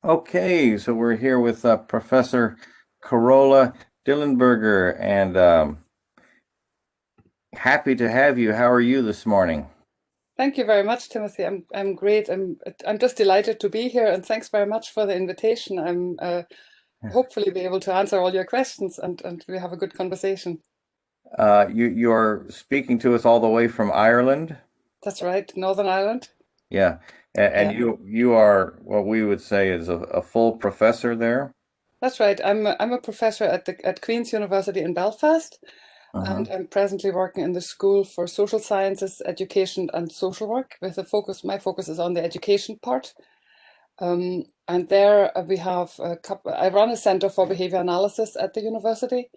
Okay, so we're here with Professor Karola Dillenburger, and happy to have you. How are you this morning? Thank you very much, Timothy. I'm great. I'm just delighted to be here, and thanks very much for the invitation. I'm hopefully be able to answer all your questions and we have a good conversation. You're speaking to us all the way from Ireland. That's right, Northern Ireland. Yeah, and Yeah, you are what we would say is a full professor there. that's right. I'm a professor at Queen's University in Belfast, Uh-huh. and I'm presently working in the School for Social Sciences, Education and Social Work with a focus. My focus is on the education part. And there we have a couple. I run a Centre for Behavior Analysis at the university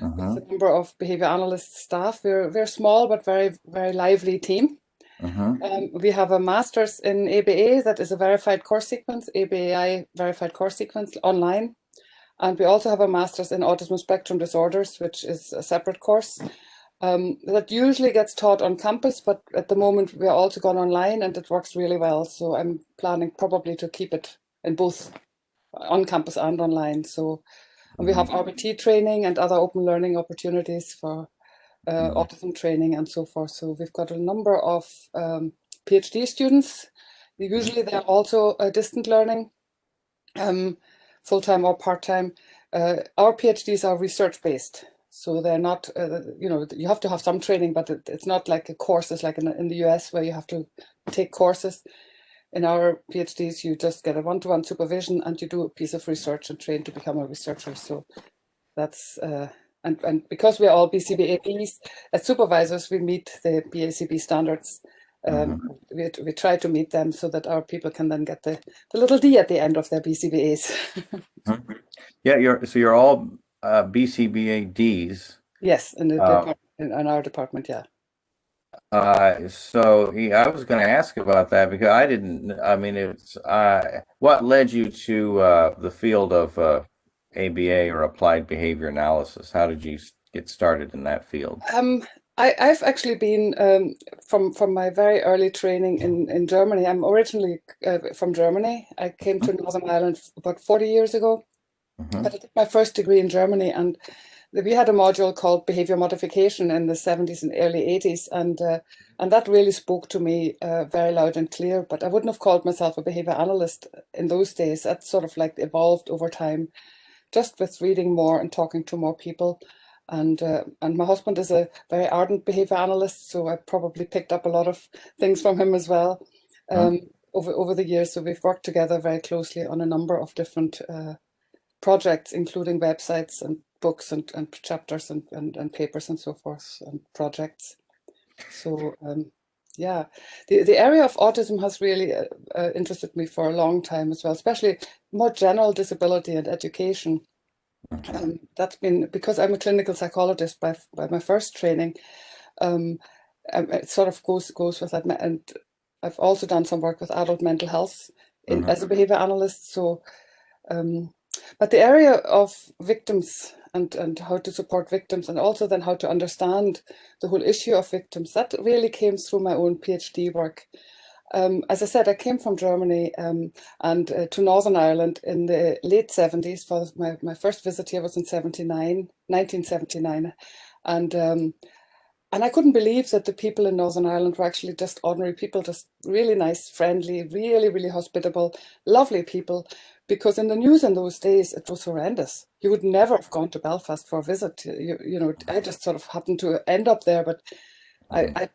with Uh-huh. a number of behavior analyst staff. We're small but very lively team. Uh-huh. We have a master's in ABA that is a verified course sequence, ABAI verified course sequence online. And we also have a master's in Autism Spectrum Disorders, which is a separate course that usually gets taught on campus, but at the moment we're also gone online and it works really well. So I'm planning probably to keep it in both on campus and online. So and we have Uh-huh. RBT training and other open learning opportunities for Uh-huh. autism training and so forth. So we've got a number of PhD students. Usually they're also distant learning, um, full-time or part-time. Our PhDs are research-based. So they're not, you have to have some training, but it's not like a course. It's like in the US where you have to take courses. In our PhDs, you just get a one-to-one supervision and you do a piece of research and train to become a researcher. So that's and because we're all BCBAPs as supervisors, we meet the BACB standards. Uh-huh. We try to meet them so that our people can then get the little D at the end of their BCBAs. Uh-huh. Yeah, you're all BCBADs. Yes, in the Uh, department, in our department, yeah. so yeah, I was going to ask about that because I didn't. I mean, it's what led you to the field of ABA or Applied Behavior Analysis? How did you get started in that field? Um, I've actually been from my very early training in Germany. I'm originally from Germany. I came to Northern Ireland about 40 years ago, Mm-hmm. but I did my first degree in Germany, and we had a module called behavior modification in the 70s and early 80s, and that really spoke to me very loud and clear. But I wouldn't have called myself a behavior analyst in those days. That sort of like evolved over time, just with reading more and talking to more people. And my husband is a very ardent behavior analyst, so I probably picked up a lot of things from him as well um, over the years. So we've worked together very closely on a number of different projects, including websites and books and chapters and papers and so forth and projects. So yeah, the area of autism has really interested me for a long time as well, especially more general disability and education. Mm-hmm. That's been because I'm a clinical psychologist by my first training. Um, it sort of goes with that, and I've also done some work with adult mental health in Mm-hmm. as a behavior analyst. So um, but the area of victims and how to support victims and also then how to understand the whole issue of victims, that really came through my own PhD work. As I said, I came from Germany and to Northern Ireland in the late 70s. For my first visit here was in 1979. And and I couldn't believe that the people in Northern Ireland were actually just ordinary people, just really nice, friendly, really hospitable, lovely people. Because in the news in those days, it was horrendous. You would never have gone to Belfast for a visit. I just sort of happened to end up there, but Mm-hmm. I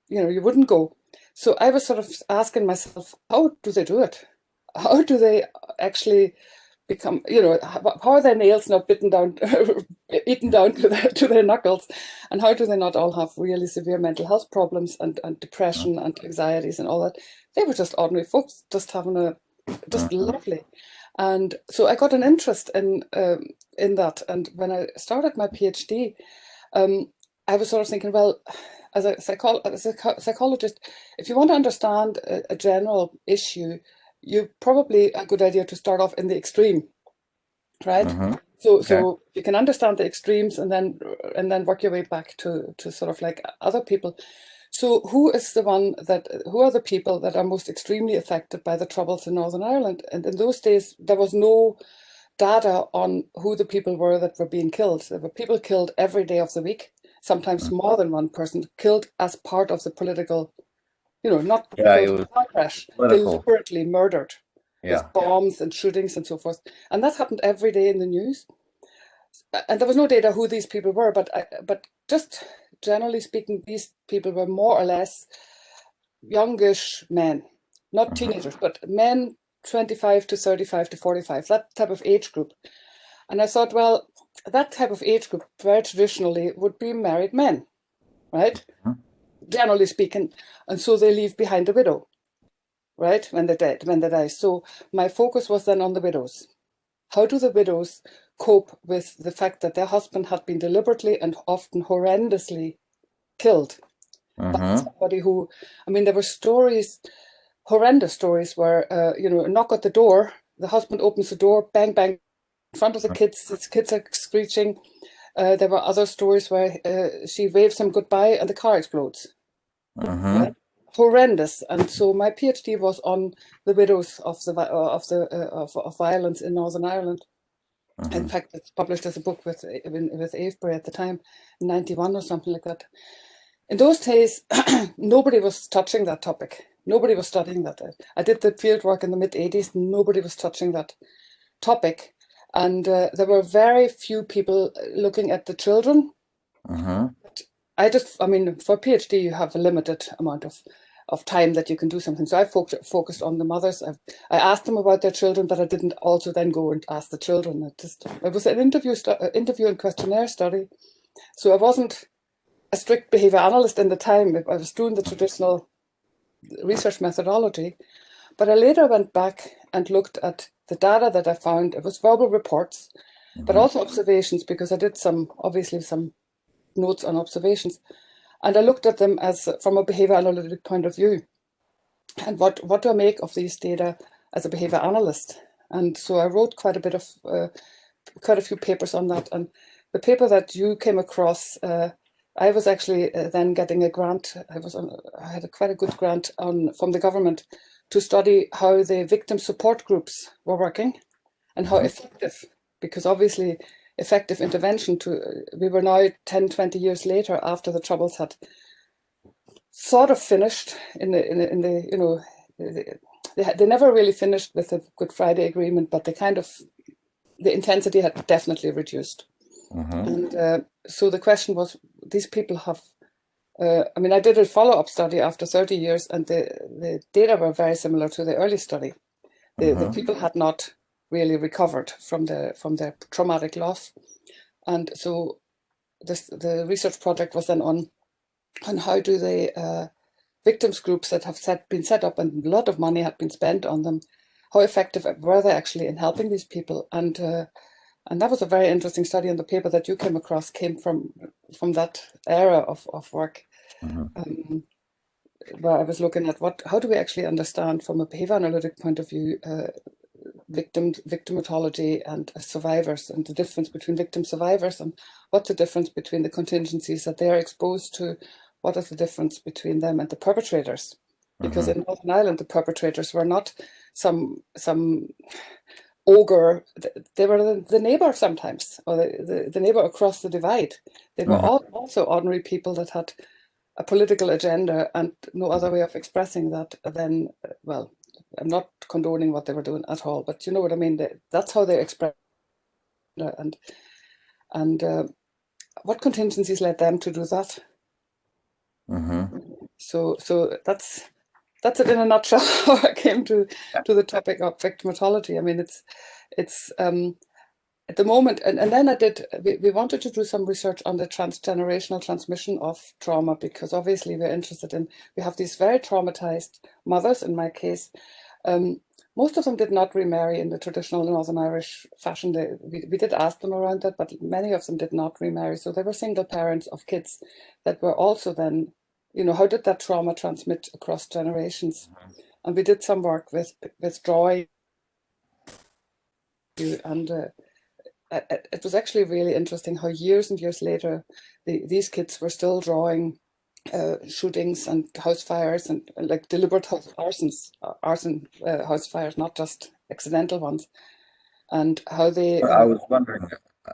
you wouldn't go. So I was sort of asking myself, how do they do it? How do they actually become, how are their nails not bitten down, eaten down to their knuckles? And how do they not all have really severe mental health problems and depression and anxieties and all that? They were just ordinary folks, just Mm-hmm. lovely. And so I got an interest in that. And when I started my PhD, um, I was sort of thinking, well, as a psychologist, if you want to understand a general issue, you probably a good idea to start off in the extreme, right? Mm-hmm. Okay. So you can understand the extremes and then work your way back to sort of like other people. So who are the people that are most extremely affected by the Troubles in Northern Ireland? And in those days, there was no data on who the people were that were being killed. There were people killed every day of the week, sometimes more than one person killed as part of the political, not Yeah, because it of was a car crash, political. deliberately murdered Yeah. with bombs and shootings and so forth. And that happened every day in the news. And there was no data who these people were, but just generally speaking, these people were more or less youngish men, not teenagers, but men 25 to 35 to 45, that type of age group. And I thought, well, that type of age group very traditionally would be married men, right? Generally speaking. And so they leave behind a widow, right? When they die. So my focus was then on the widows. How do the widows cope with the fact that their husband had been deliberately and often horrendously killed by somebody who, there were stories, horrendous stories where, a knock at the door, the husband opens the door, bang, bang, in front of the kids are screeching. There were other stories where she waves him goodbye and the car explodes. Right? Horrendous. And so my PhD was on the widows of violence in Northern Ireland. In fact, it's published as a book with Avebury at the time, in 91 or something like that. In those days, nobody was touching that topic. Nobody was studying that. I did the field work in the mid-80s. Nobody was touching that topic. And there were very few people looking at the children. For a PhD, you have a limited amount of time that you can do something. So I focused on the mothers. I asked them about their children, but I didn't also then go and ask the children. It was an interview and questionnaire study. So I wasn't a strict behavior analyst in the time. I was doing the traditional research methodology. But I later went back and looked at the data that I found. It was verbal reports, but also observations, because I did some notes on observations. And I looked at them from a behavior analytic point of view. And what do I make of these data as a behavior analyst? And so I wrote quite a few papers on that. And the paper that you came across, I was actually then getting a grant. I had quite a good grant from the government to study how the victim support groups were working and how effective, because obviously effective intervention we were now 10, 20 years later after the Troubles had sort of finished they never really finished with the Good Friday Agreement, but the intensity had definitely reduced. And so the question was, these people have, I did a follow-up study after 30 years, and the data were very similar to the early study. The people had not really recovered from their traumatic loss. And so the research project was then on how do the victims groups that have been set up, and a lot of money had been spent on them, how effective were they actually in helping these people? And that was a very interesting study, and the paper that you came across came from that era of work, where I was looking at how do we actually understand from a behavior analytic point of view victimology and survivors, and the difference between victim survivors, and what's the difference between the contingencies that they are exposed to, what is the difference between them and the perpetrators? Because in Northern Ireland, the perpetrators were not some ogre. They were the neighbor sometimes, or the neighbor across the divide. They were all also ordinary people that had a political agenda and no other way of expressing that than, well, I'm not condoning what they were doing at all, but you know what I mean. That's how they express it. And what contingencies led them to do that? So that's it in a nutshell. How I came to the topic of victimology. It's at the moment, and then we wanted to do some research on the transgenerational transmission of trauma, because obviously we have these very traumatized mothers, in my case. Most of them did not remarry in the traditional Northern Irish fashion. We did ask them around that, but many of them did not remarry. So they were single parents of kids that were also then, how did that trauma transmit across generations? And we did some work with drawing, and it was actually really interesting how years and years later, these kids were still drawing shootings and house fires and like deliberate arson house fires, not just accidental ones, and how they I was wondering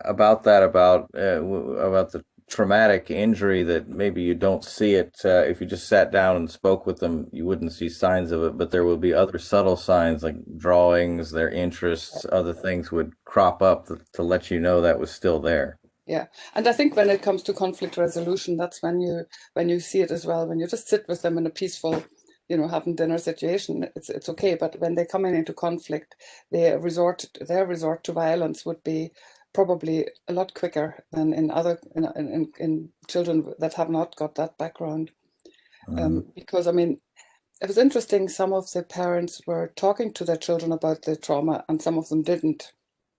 about that, about the traumatic injury that maybe you don't see it if you just sat down and spoke with them, you wouldn't see signs of it, but there will be other subtle signs like drawings, their interests, other things would crop up to let you know that was still there. Yeah, and I think when it comes to conflict resolution, that's when you see it as well. When you just sit with them in a peaceful, having dinner situation, it's okay. But when they come into conflict, their resort to violence would be probably a lot quicker than in children that have not got that background. Because I mean, it was interesting. Some of the parents were talking to their children about the trauma, and some of them didn't.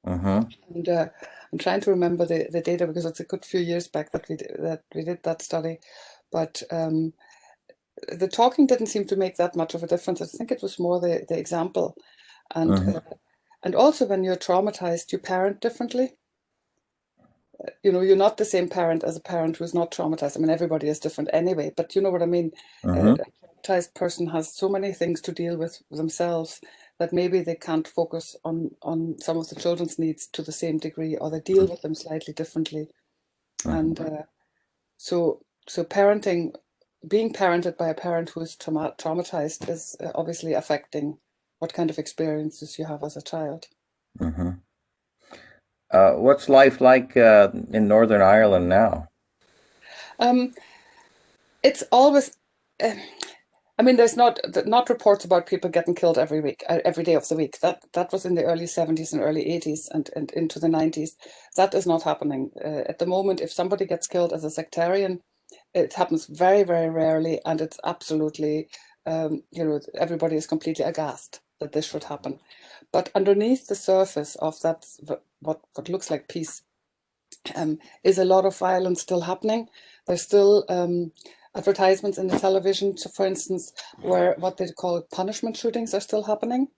Mm-hmm. And I'm trying to remember the data because it's a good few years back that we did that study, but the talking didn't seem to make that much of a difference. I think it was more the example, and Mm-hmm. and also when you're traumatized, you parent differently. You're not the same parent as a parent who's not traumatized. I mean, everybody is different anyway, but you know what I mean. A Mm-hmm. traumatized person has so many things to deal with themselves that maybe they can't focus on some of the children's needs to the same degree, or they deal with them slightly differently. And so parenting, being parented by a parent who is traumatized is obviously affecting what kind of experiences you have as a child. Mm-hmm. What's life like in Northern Ireland now? Um, it's always, uh, I mean, there's not reports about people getting killed every week, every day of the week. That was in the early 70s and early 80s and into the 90s. That is not happening. At the moment, if somebody gets killed as a sectarian, it happens very, very rarely, and it's absolutely, everybody is completely aghast that this should happen. But underneath the surface of that, what looks like peace, is a lot of violence still happening. There's still advertisements in the television, so for instance, where what they call punishment shootings are still happening,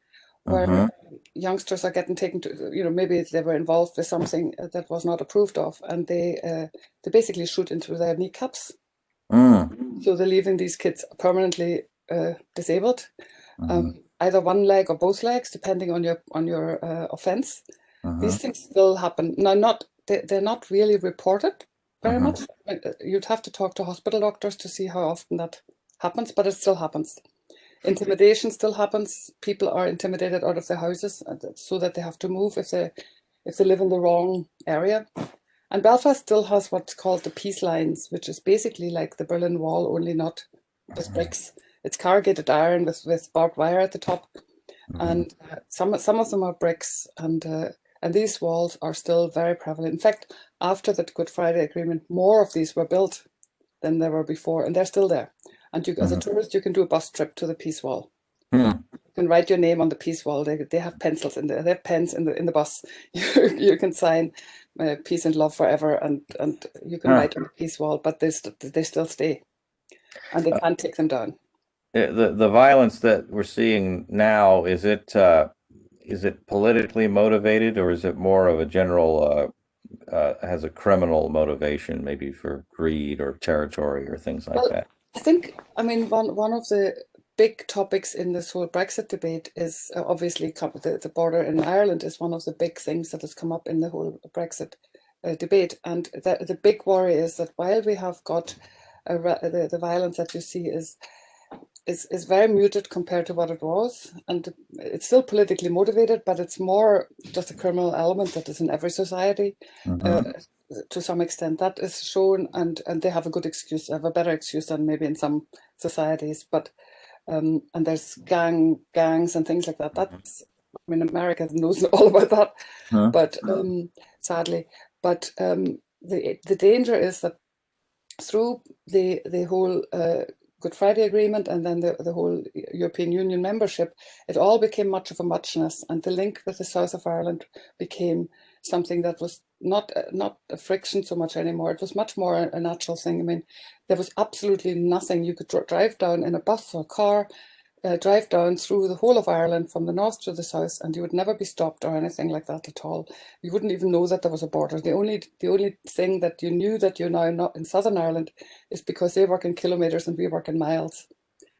where Mm-hmm. youngsters are getting taken to, maybe they were involved with something that was not approved of, and they basically shoot into their kneecaps. Mm. So they're leaving these kids permanently disabled, Mm-hmm. either one leg or both legs, depending on your offense. Mm-hmm. These things still happen. Now, they're not really reported very Mm-hmm. much. You'd have to talk to hospital doctors to see how often that happens, but it still happens. Intimidation still happens. People are intimidated out of their houses so that they have to move if they live in the wrong area. And Belfast still has what's called the peace lines, which is basically like the Berlin Wall, only not with bricks. It's corrugated iron with barbed wire at the top, Mm-hmm. and some of them are bricks, and these walls are still very prevalent. In fact, after the Good Friday Agreement, more of these were built than there were before, and they're still there. And as a Mm-hmm. tourist, you can do a bus trip to the Peace Wall. Hmm. You can write your name on the Peace Wall. They have pencils they have pens in the bus. You can sign peace and love forever, and you can Huh. write on the Peace Wall, but they still stay, and they can't take them down. The violence that we're seeing now, is it politically motivated, or is it more of a general has a criminal motivation, maybe for greed or territory or things like Well, that? I mean, one of the big topics in this whole Brexit debate is obviously the border in Ireland is one of the big things that has come up in the whole Brexit debate. And the big worry is that while we have got the violence that you see is very muted compared to what it was, and it's still politically motivated, but it's more just a criminal element that is in every society. Uh, Mm-hmm. to some extent, that is shown, and they have a good excuse, have a better excuse than maybe in some societies. But and there's gangs and things like that. That's, I mean, America knows all about that, Huh. but sadly, but the danger is that through the whole Good Friday Agreement and then the whole European Union membership, it all became much of a muchness, and the link with the south of Ireland became something that was not a friction so much anymore. It was much more a natural thing. I mean, there was absolutely nothing. You could drive down in a bus or car drive down through the whole of Ireland from the north to the south, and you would never be stopped or anything like that at all. You wouldn't even know that there was a border. The only thing that you knew that you're now not in Southern Ireland is because they work in kilometres and we work in miles.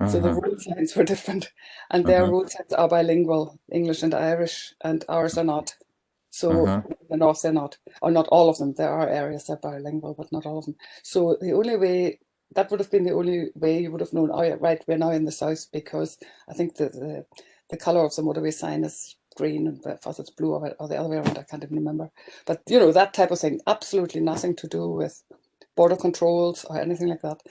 So the road signs were different, and their road signs are bilingual, English and Irish, and ours are not. So the north they're not, or not all of them. There are areas that are bilingual, but not all of them. So the only way, that would have been the only way you would have known, oh yeah, right, we're now in the south, because I think the colour of the motorway sign is green and Belfast it's blue, or the other way around, I can't even remember. But you know, that type of thing, absolutely nothing to do with border controls or anything like that.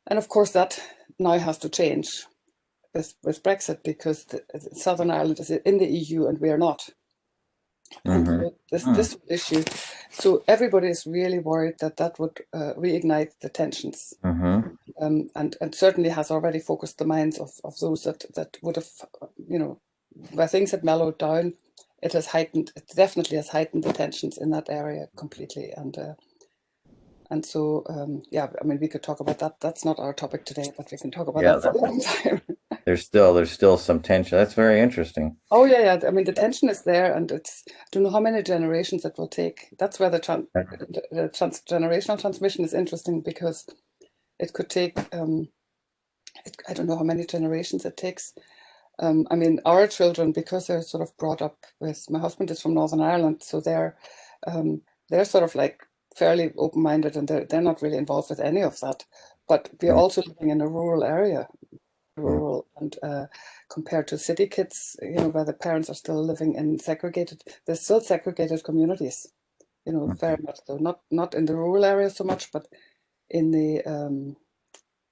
And of course that now has to change with Brexit, because Southern Ireland is in the EU and we are not. And so this issue, so everybody is really worried that that would reignite the tensions, and certainly has already focused the minds of those that would have, you know, where things had mellowed down, it definitely has heightened the tensions in that area completely. And so, yeah, I mean, we could talk about that. That's not our topic today, but we can talk about that for a long time. There's still some tension. That's very interesting. Oh yeah. I mean, the tension is there, and I don't know how many generations it will take. That's where the transgenerational transmission is interesting, because it could take, I don't know how many generations it takes. I mean, our children, because they're sort of brought up with, my husband is from Northern Ireland, so they're sort of like fairly open-minded, and they're not really involved with any of that. But we're also living in a rural area, and compared to city kids, you know, where the parents are still living in there's still segregated communities, you know, very much so. Not in the rural areas so much, but in the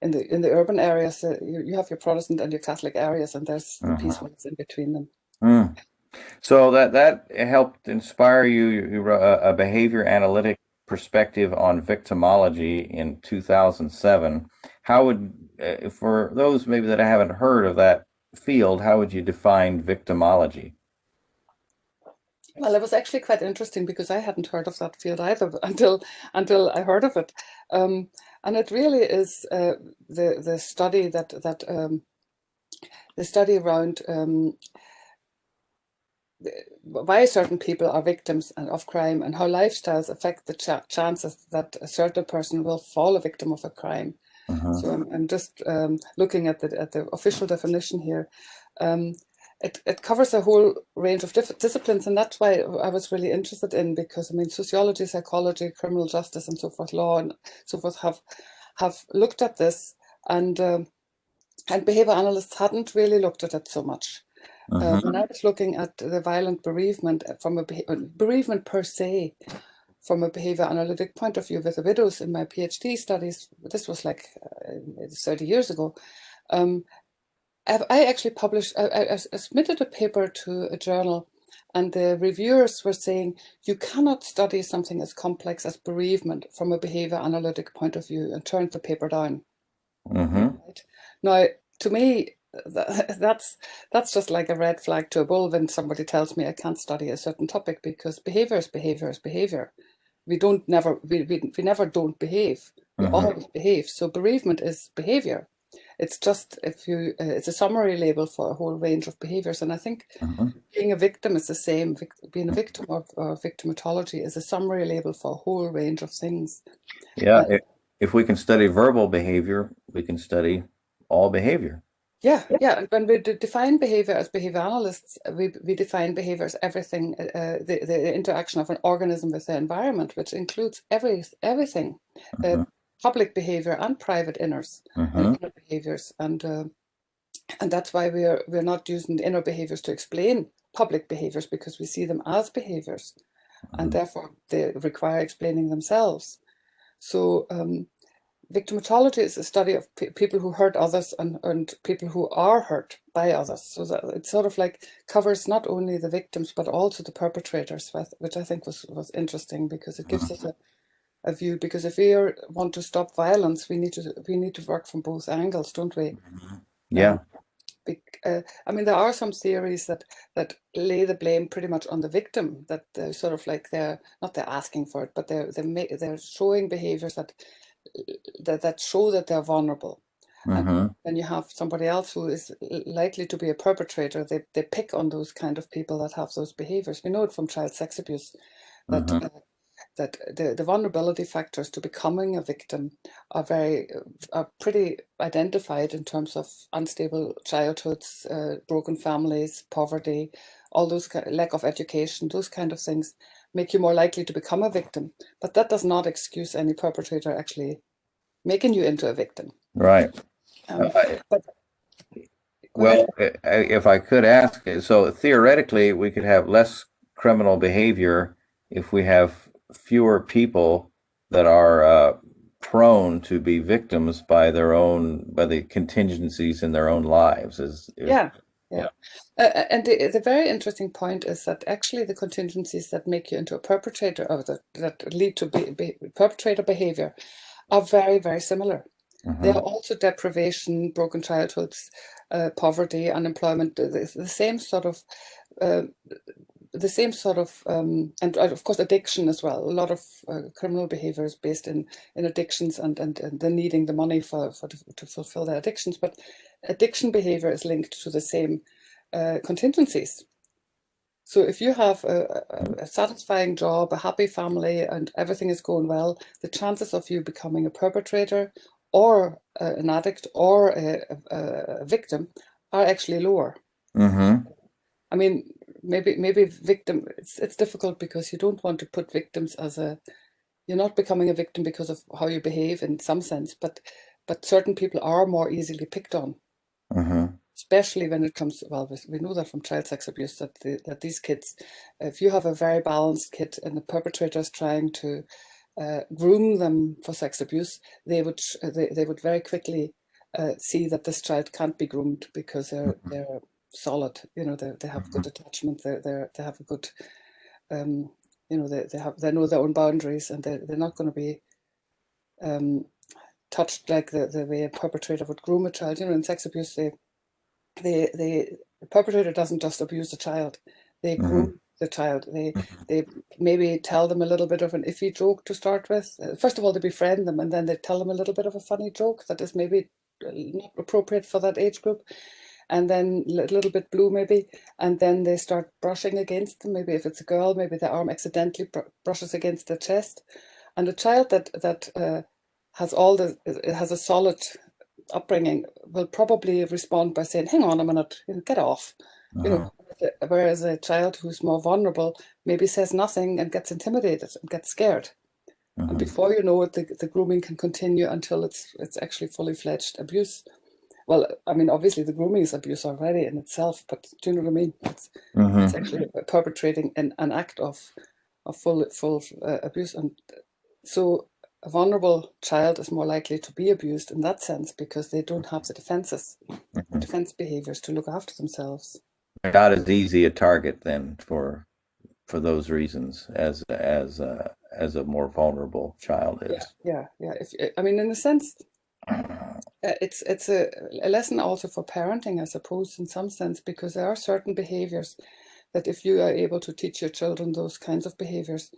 urban areas, you have your Protestant and your Catholic areas, and there's the peace ones in between them. So that helped inspire you. You wrote a behavior analytic perspective on victimology in 2007. How would, for those maybe that haven't heard of that field, how would you define victimology? Well, it was actually quite interesting, because I hadn't heard of that field either until I heard of it, and it really is the study the study around why certain people are victims of crime, and how lifestyles affect the chances that a certain person will fall a victim of a crime. So I'm just looking at the official definition here. It covers a whole range of disciplines, and that's why I was really interested in, because I mean, sociology, psychology, criminal justice, and so forth, law and so forth have looked at this, and behavior analysts hadn't really looked at it so much. When I was looking at the violent bereavement from bereavement per se, from a behavior analytic point of view with the widows in my PhD studies, this was like 30 years ago. I actually published, I submitted a paper to a journal, and the reviewers were saying, you cannot study something as complex as bereavement from a behavior analytic point of view, and turned the paper down. Right? Now, to me, that's just like a red flag to a bull when somebody tells me I can't study a certain topic, because behavior is behavior is behavior. We never don't behave. We always behave. So bereavement is behavior. It's just, it's a summary label for a whole range of behaviors. And I think being a victim is the same. Being a victim or victimology is a summary label for a whole range of things. Yeah, if we can study verbal behavior, we can study all behavior. Yeah. And when we define behavior as behavior analysts, we define behavior as everything, the interaction of an organism with the environment, which includes everything, public behavior and private and inner behaviors, and that's why we're not using the inner behaviors to explain public behaviors, because we see them as behaviors, and therefore they require explaining themselves. So victimology is a study of people who hurt others and people who are hurt by others. So that it sort of like covers not only the victims, but also the perpetrators, which I think was interesting, because it gives us a view. Because if we want to stop violence, we need to work from both angles, don't we? Yeah. I mean, there are some theories that lay the blame pretty much on the victim, that they're sort of like they're asking for it, but they're showing behaviors that show that they're vulnerable. And Mm-hmm. then you have somebody else who is likely to be a perpetrator. They pick on those kind of people that have those behaviors. We know it from child sex abuse that Mm-hmm. that the vulnerability factors to becoming a victim are pretty identified in terms of unstable childhoods, broken families, poverty, all those lack of education, those kind of things make you more likely to become a victim. But that does not excuse any perpetrator actually making you into a victim. Right. Um, Uh, but go ahead. well, if I could ask, so theoretically, we could have less criminal behavior if we have fewer people that are prone to be victims by by the contingencies in their own lives. Yeah, Yeah. yeah. And the very interesting point is that actually the contingencies that make you into a perpetrator or that lead to perpetrator behavior are very, very similar. They are Mm-hmm. also deprivation, broken childhoods, poverty, unemployment, uh, and of course addiction as well. A lot of criminal behavior is based in addictions and the needing the money to fulfill their addictions. But addiction behavior is linked to the same contingencies. So if you have a satisfying job, a happy family, and everything is going well, the chances of you becoming a perpetrator or an addict or a victim are actually lower. Mm-hmm. I mean, maybe victim. It's difficult because you don't want to put victims as a. You're not becoming a victim because of how you behave in some sense, but certain people are more easily picked on, Mm-hmm. especially when it comes. Well, we know that from child sex abuse that these kids, if you have a very balanced kid and the perpetrator is trying to groom them for sex abuse, they would very quickly see that this child can't be groomed because they're solid. You know, they have good attachment. They have a good, you know, they know their own boundaries, and they're not going to be touched like the way a perpetrator would groom a child. You know, in sex abuse, the perpetrator doesn't just abuse the child; they Mm-hmm. groom the child. They maybe tell them a little bit of an iffy joke to start with. First of all, they befriend them, and then they tell them a little bit of a funny joke that is maybe not appropriate for that age group, and then a little bit blue maybe, and then they start brushing against them. Maybe if it's a girl, maybe the arm accidentally brushes against the chest, and a child that has a solid upbringing will probably respond by saying, "Hang on a minute, get off." You Uh-huh. know, whereas a child who's more vulnerable maybe says nothing and gets intimidated and gets scared. And Uh-huh. before you know it, the grooming can continue until it's actually fully fledged abuse. Well, I mean, obviously the grooming is abuse already in itself, but do you know what I mean? It's Mm-hmm. actually perpetrating an act of full abuse, and so a vulnerable child is more likely to be abused in that sense because they don't have the defense behaviors to look after themselves. Not as easy a target then for those reasons as a more vulnerable child Yeah, is. yeah, yeah. If I mean, in a sense, it's a lesson also for parenting, I suppose, in some sense, because there are certain behaviors that if you are able to teach your children those kinds of behaviors,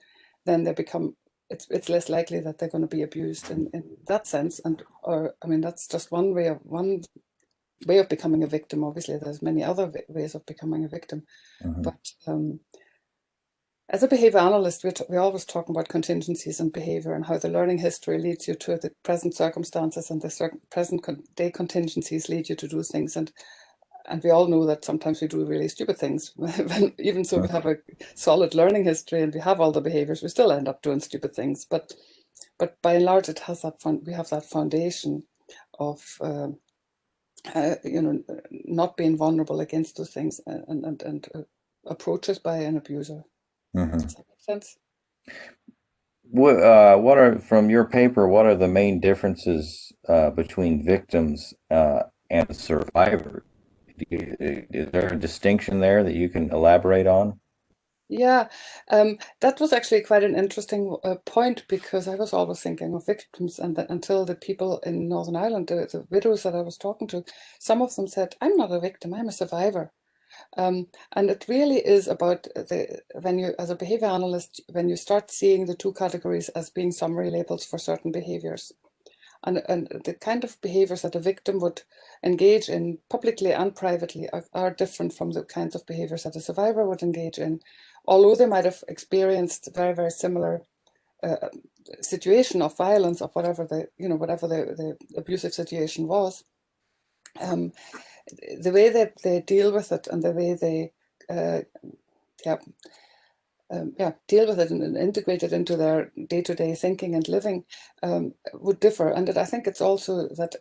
then they become it's less likely that they're going to be abused in that sense. And or I mean, that's just one way of becoming a victim. Obviously, there's many other ways of becoming a victim, Mhm. but as a behavior analyst, we're always talking about contingencies and behavior and how the learning history leads you to the present circumstances and the present day contingencies lead you to do things. And we all know that sometimes we do really stupid things. Even so, we have a solid learning history and we have all the behaviors, we still end up doing stupid things. But by and large, it has we have that foundation of you know, not being vulnerable against those things and approaches by an abuser. Does Mhm. that make sense? What are from your paper? What are the main differences between victims and survivors? Is there a distinction there that you can elaborate on? Yeah, that was actually quite an interesting point because I was always thinking of victims, and that until the people in Northern Ireland, the widows that I was talking to, some of them said, "I'm not a victim, I'm a survivor." And it really is about when you, as a behavior analyst, when you start seeing the two categories as being summary labels for certain behaviors. And the kind of behaviors that a victim would engage in publicly and privately are different from the kinds of behaviors that a survivor would engage in, although they might have experienced very, very similar situation of violence, of whatever the abusive situation was. The way that they deal with it and the way they deal with it and integrate it into their day-to-day thinking and living would differ. And I think it's also that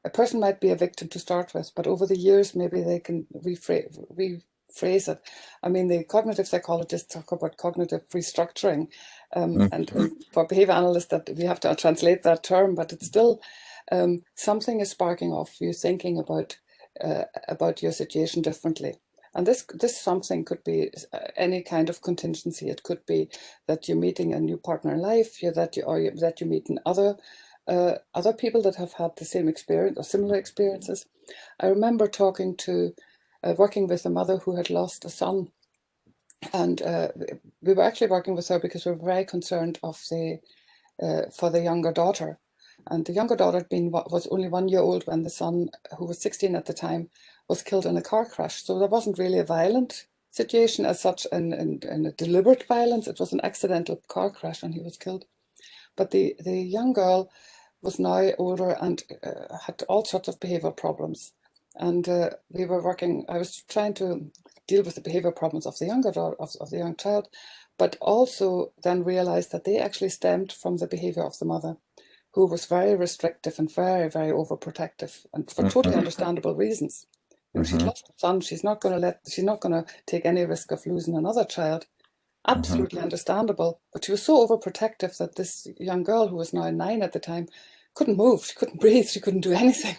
a person might be a victim to start with, but over the years maybe they can rephrase it. I mean, the cognitive psychologists talk about cognitive restructuring, and for behavior analysts that we have to translate that term, but it's still something is sparking off you thinking about your situation differently. And this something could be any kind of contingency. It could be that you're meeting a new partner in life, that you're meeting other people that have had the same experience or similar experiences. I remember working with a mother who had lost a son, and we were actually working with her because we were very concerned for the younger daughter. And the younger daughter was only 1 year old when the son, who was 16 at the time, was killed in a car crash. So there wasn't really a violent situation as such, in a deliberate violence. It was an accidental car crash and he was killed. But the young girl was now older and had all sorts of behavioral problems. And I was trying to deal with the behavioral problems of the younger daughter, of the young child, but also then realized that they actually stemmed from the behavior of the mother, who was very restrictive and very, very overprotective, and for totally understandable reasons. She's lost a son. She's not going to take any risk of losing another child. Absolutely understandable. But she was so overprotective that this young girl, who was now 9 at the time, couldn't move. She couldn't breathe. She couldn't do anything.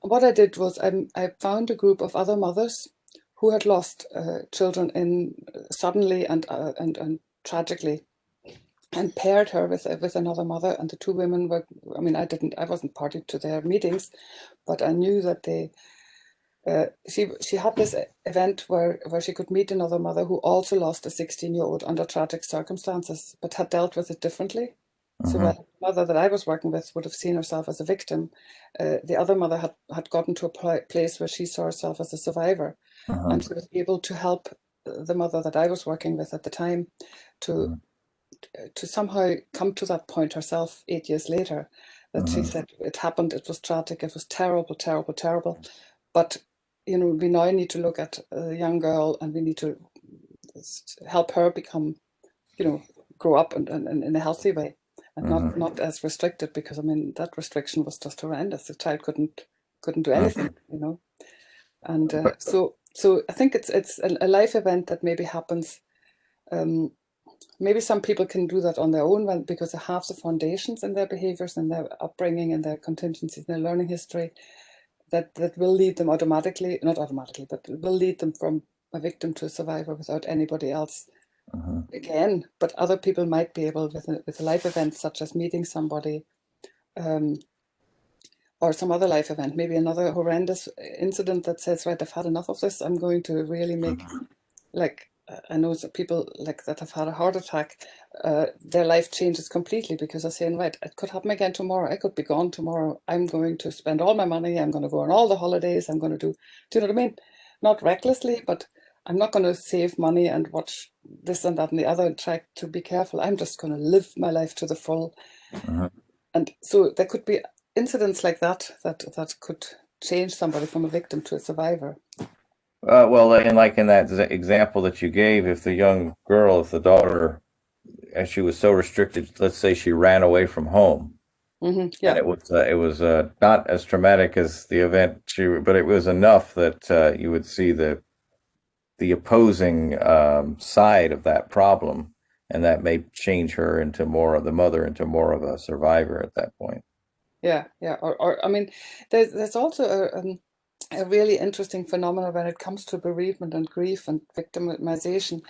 What I did was I found a group of other mothers who had lost children suddenly and tragically, and paired her with another mother. And the two women were, I wasn't party to their meetings, but I knew that she had this event where she could meet another mother who also lost a 16-year-old under tragic circumstances, but had dealt with it differently. So while the mother that I was working with would have seen herself as a victim, the other mother had gotten to a place where she saw herself as a survivor, and she was able to help the mother that I was working with at the time to somehow come to that point herself 8 years later, that she said, it happened, it was tragic, it was terrible, terrible, terrible. But, we now need to look at a young girl, and we need to help her become, grow up in a healthy way, and not as restricted, because, that restriction was just horrendous. The child couldn't do anything, And so I think it's a life event that maybe happens. Maybe some people can do that on their own because they have the foundations in their behaviors and their upbringing and their contingencies and their learning history that will lead them not automatically, but will lead them from a victim to a survivor without anybody else again. But other people might be able, with a life event such as meeting somebody, or some other life event, maybe another horrendous incident that says, right, I've had enough of this. I'm going to really make, I know people that have had a heart attack, their life changes completely because they're saying, right, it could happen again tomorrow. I could be gone tomorrow. I'm going to spend all my money. I'm going to go on all the holidays. I'm going to do you know what I mean? Not recklessly, but I'm not going to save money and watch this and that and the other and try to be careful. I'm just going to live my life to the full. And so there could be incidents like that could change somebody from a victim to a survivor. Well, and like in that example that you gave, if the daughter, as she was so restricted, let's say she ran away from home, and it was not as traumatic as the event but it was enough that you would see the opposing side of that problem, and that may change her into more of a survivor at that point. Yeah. Or there's also a really interesting phenomenon when it comes to bereavement and grief and victimization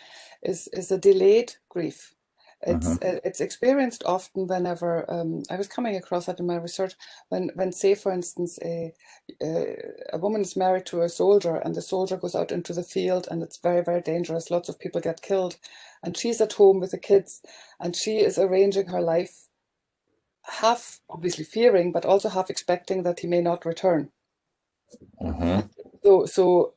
is a delayed grief. It's experienced often whenever I was coming across that in my research, when say, for instance, a woman is married to a soldier, and the soldier goes out into the field, and it's very, very dangerous. Lots of people get killed, and she's at home with the kids, and she is arranging her life half obviously fearing, but also half expecting that he may not return. So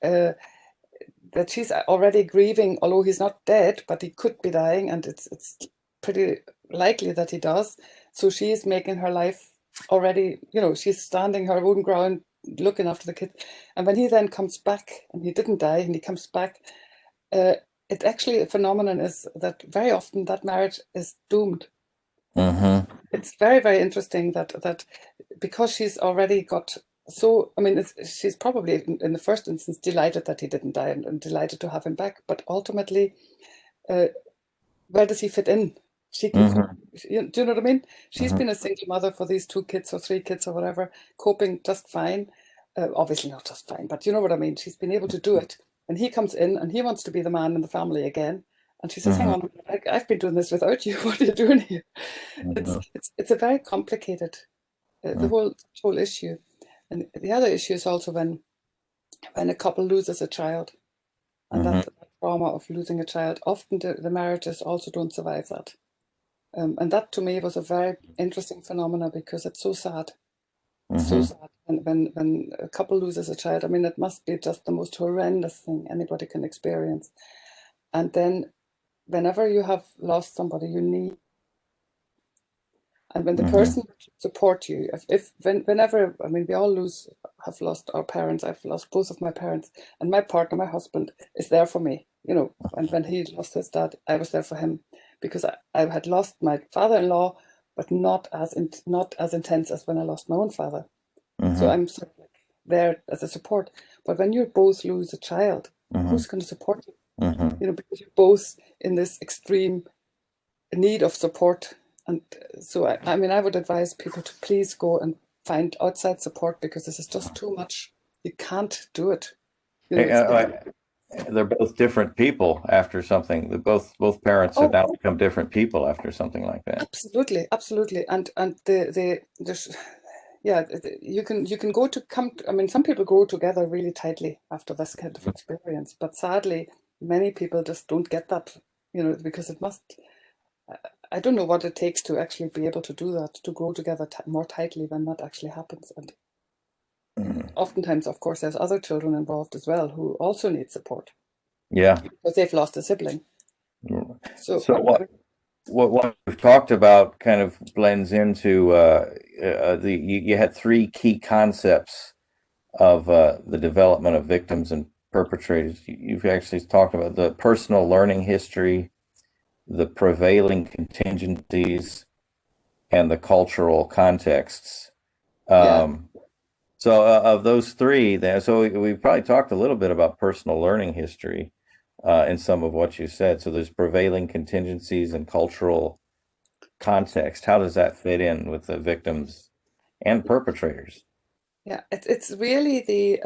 that she's already grieving, although he's not dead, but he could be dying, and it's pretty likely that he does. So she is making her life already, she's standing her own ground, looking after the kids. And when he then comes back, and he didn't die, and he comes back, it actually, a phenomenon is that very often that marriage is doomed. It's very, very interesting that because she's already got she's probably in the first instance delighted that he didn't die and delighted to have him back. But ultimately, where does he fit in? She can, do you know what I mean? She's been a single mother for these 2 kids or 3 kids or whatever, coping just fine. Obviously not just fine, but you know what I mean? She's been able to do it. And he comes in and he wants to be the man in the family again. And she says, hang on, I've been doing this without you. What are you doing here? It's a very complicated, the whole issue. And the other issue is also when a couple loses a child, and that trauma of losing a child, often the marriages also don't survive that. And that to me was a very interesting phenomena, because it's so sad. So sad when a couple loses a child. I mean, it must be just the most horrendous thing anybody can experience. And then whenever you have lost somebody, you need, and when the person support you, whenever, I mean, we all have lost our parents. I've lost both of my parents, and my partner, my husband, is there for me, and when he lost his dad, I was there for him, because I had lost my father-in-law, but not as intense as when I lost my own father. So I'm sort of like there as a support. But when you both lose a child, who's going to support you? Because you're both in this extreme need of support. And so, I mean, I would advise people to please go and find outside support, because this is just too much. You can't do it. They're both different people after something. Both parents have now become different people after something like that. Absolutely, absolutely. And there's, yeah, you can go to come. I mean, some people grow together really tightly after this kind of experience, but sadly, many people just don't get that. Because it must. I don't know what it takes to actually be able to do that, to grow together more tightly when that actually happens. And oftentimes, of course, there's other children involved as well who also need support. Yeah, because they've lost a sibling. So what we've talked about kind of blends into you had 3 key concepts of the development of victims and perpetrators. You've actually talked about the personal learning history, the prevailing contingencies, and the cultural contexts. So of those 3, so we probably talked a little bit about personal learning history in some of what you said. So there's prevailing contingencies and cultural context. How does that fit in with the victims and perpetrators? Yeah, it's really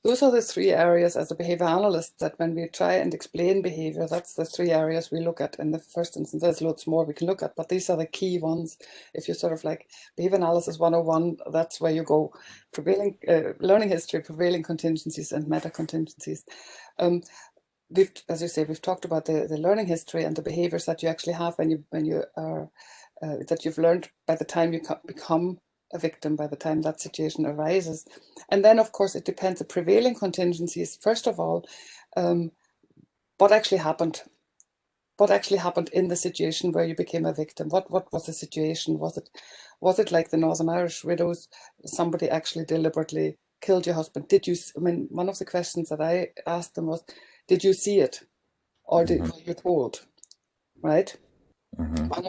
those are the 3 areas as a behavior analyst, that when we try and explain behavior, that's the 3 areas we look at in the first instance. There's loads more we can look at, but these are the key ones. If you sort of like behavior analysis 101, that's where you go. Prevailing learning history, prevailing contingencies, and meta contingencies. As you say, we've talked about the learning history and the behaviors that you actually have when you are that you've learned by the time you become a victim, by the time that situation arises. And then, of course, it depends. The prevailing contingencies, first of all, what actually happened? What actually happened in the situation where you became a victim? What was the situation? Was it like the Northern Irish widows? Somebody actually deliberately killed your husband? One of the questions that I asked them was, did you see it, or were you told? Right? One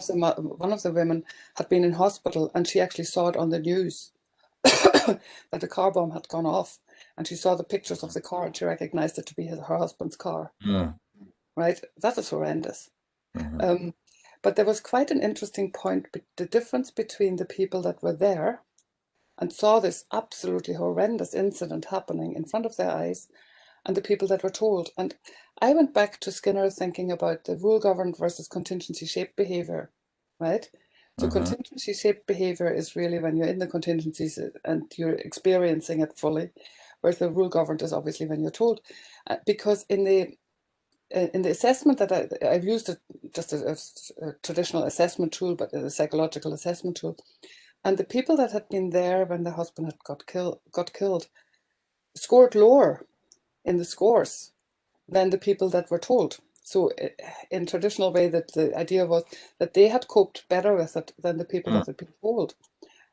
of the women had been in hospital, and she actually saw it on the news that the car bomb had gone off, and she saw the pictures of the car, and she recognized it to be her husband's car. Right? That is horrendous. But there was quite an interesting point, the difference between the people that were there and saw this absolutely horrendous incident happening in front of their eyes, and the people that were told. And I went back to Skinner thinking about the rule-governed versus contingency-shaped behavior, right? So contingency-shaped behavior is really when you're in the contingencies and you're experiencing it fully, whereas the rule-governed is obviously when you're told. Because in the in the assessment that I've used it just as a traditional assessment tool, but a psychological assessment tool. And the people that had been there when the husband had got killed scored lower in the scores than the people that were told. So in traditional way, that the idea was that they had coped better with it than the people that had been told.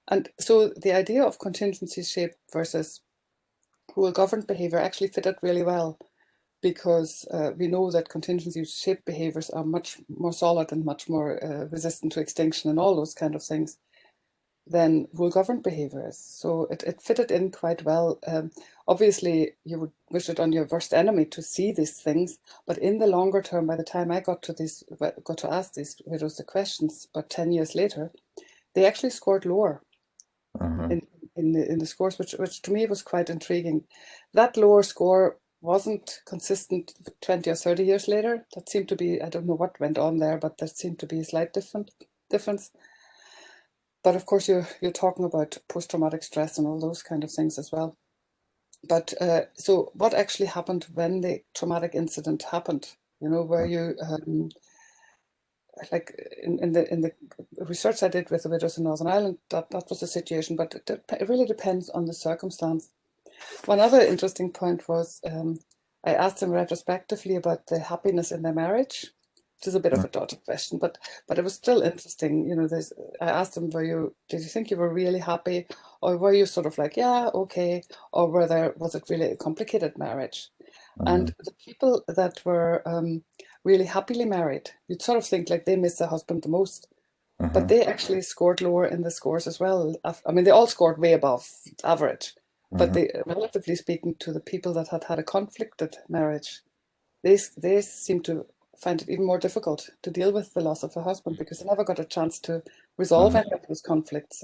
And so the idea of contingency shaped versus rule-governed behavior actually fitted really well, because we know that contingency shaped behaviors are much more solid and much more resistant to extinction and all those kind of things than rule-governed behaviors. So it fitted in quite well. Obviously, you would wish it on your worst enemy to see these things, but in the longer term, by the time I got to ask these widows the questions, but 10 years later, they actually scored lower in the scores, which to me was quite intriguing. That lower score wasn't consistent 20 or 30 years later. That seemed to be, I don't know what went on there, but there seemed to be a slight difference. But of course, you're talking about post-traumatic stress and all those kind of things as well. But so what actually happened when the traumatic incident happened? You know, where you like in the research I did with the widows in Northern Ireland, that was the situation. But it really depends on the circumstance. One other interesting point was I asked them retrospectively about the happiness in their marriage, which is a bit of a dodgy question, but it was still interesting. You know, I asked them, did you think you were really happy, or were you sort of like, yeah, okay, or was it really a complicated marriage? And the people that were really happily married, you'd sort of think like they miss their husband the most, but they actually scored lower in the scores as well. I mean, they all scored way above average. But they, relatively speaking, to the people that had a conflicted marriage, they seem to find it even more difficult to deal with the loss of a husband, because they never got a chance to resolve any of those conflicts.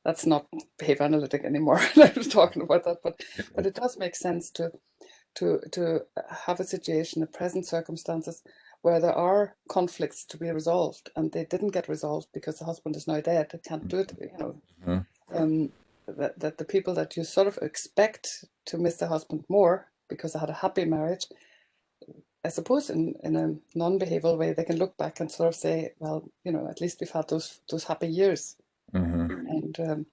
That's not behavior analytic anymore. I was talking about that, but it does make sense to have a situation, the present circumstances, where there are conflicts to be resolved, and they didn't get resolved because the husband is now dead. They can't do it, you know. That the people that you sort of expect to miss their husband more because they had a happy marriage, I suppose in a non-behavioral way, they can look back and sort of say, well, you know, at least we've had those happy years. And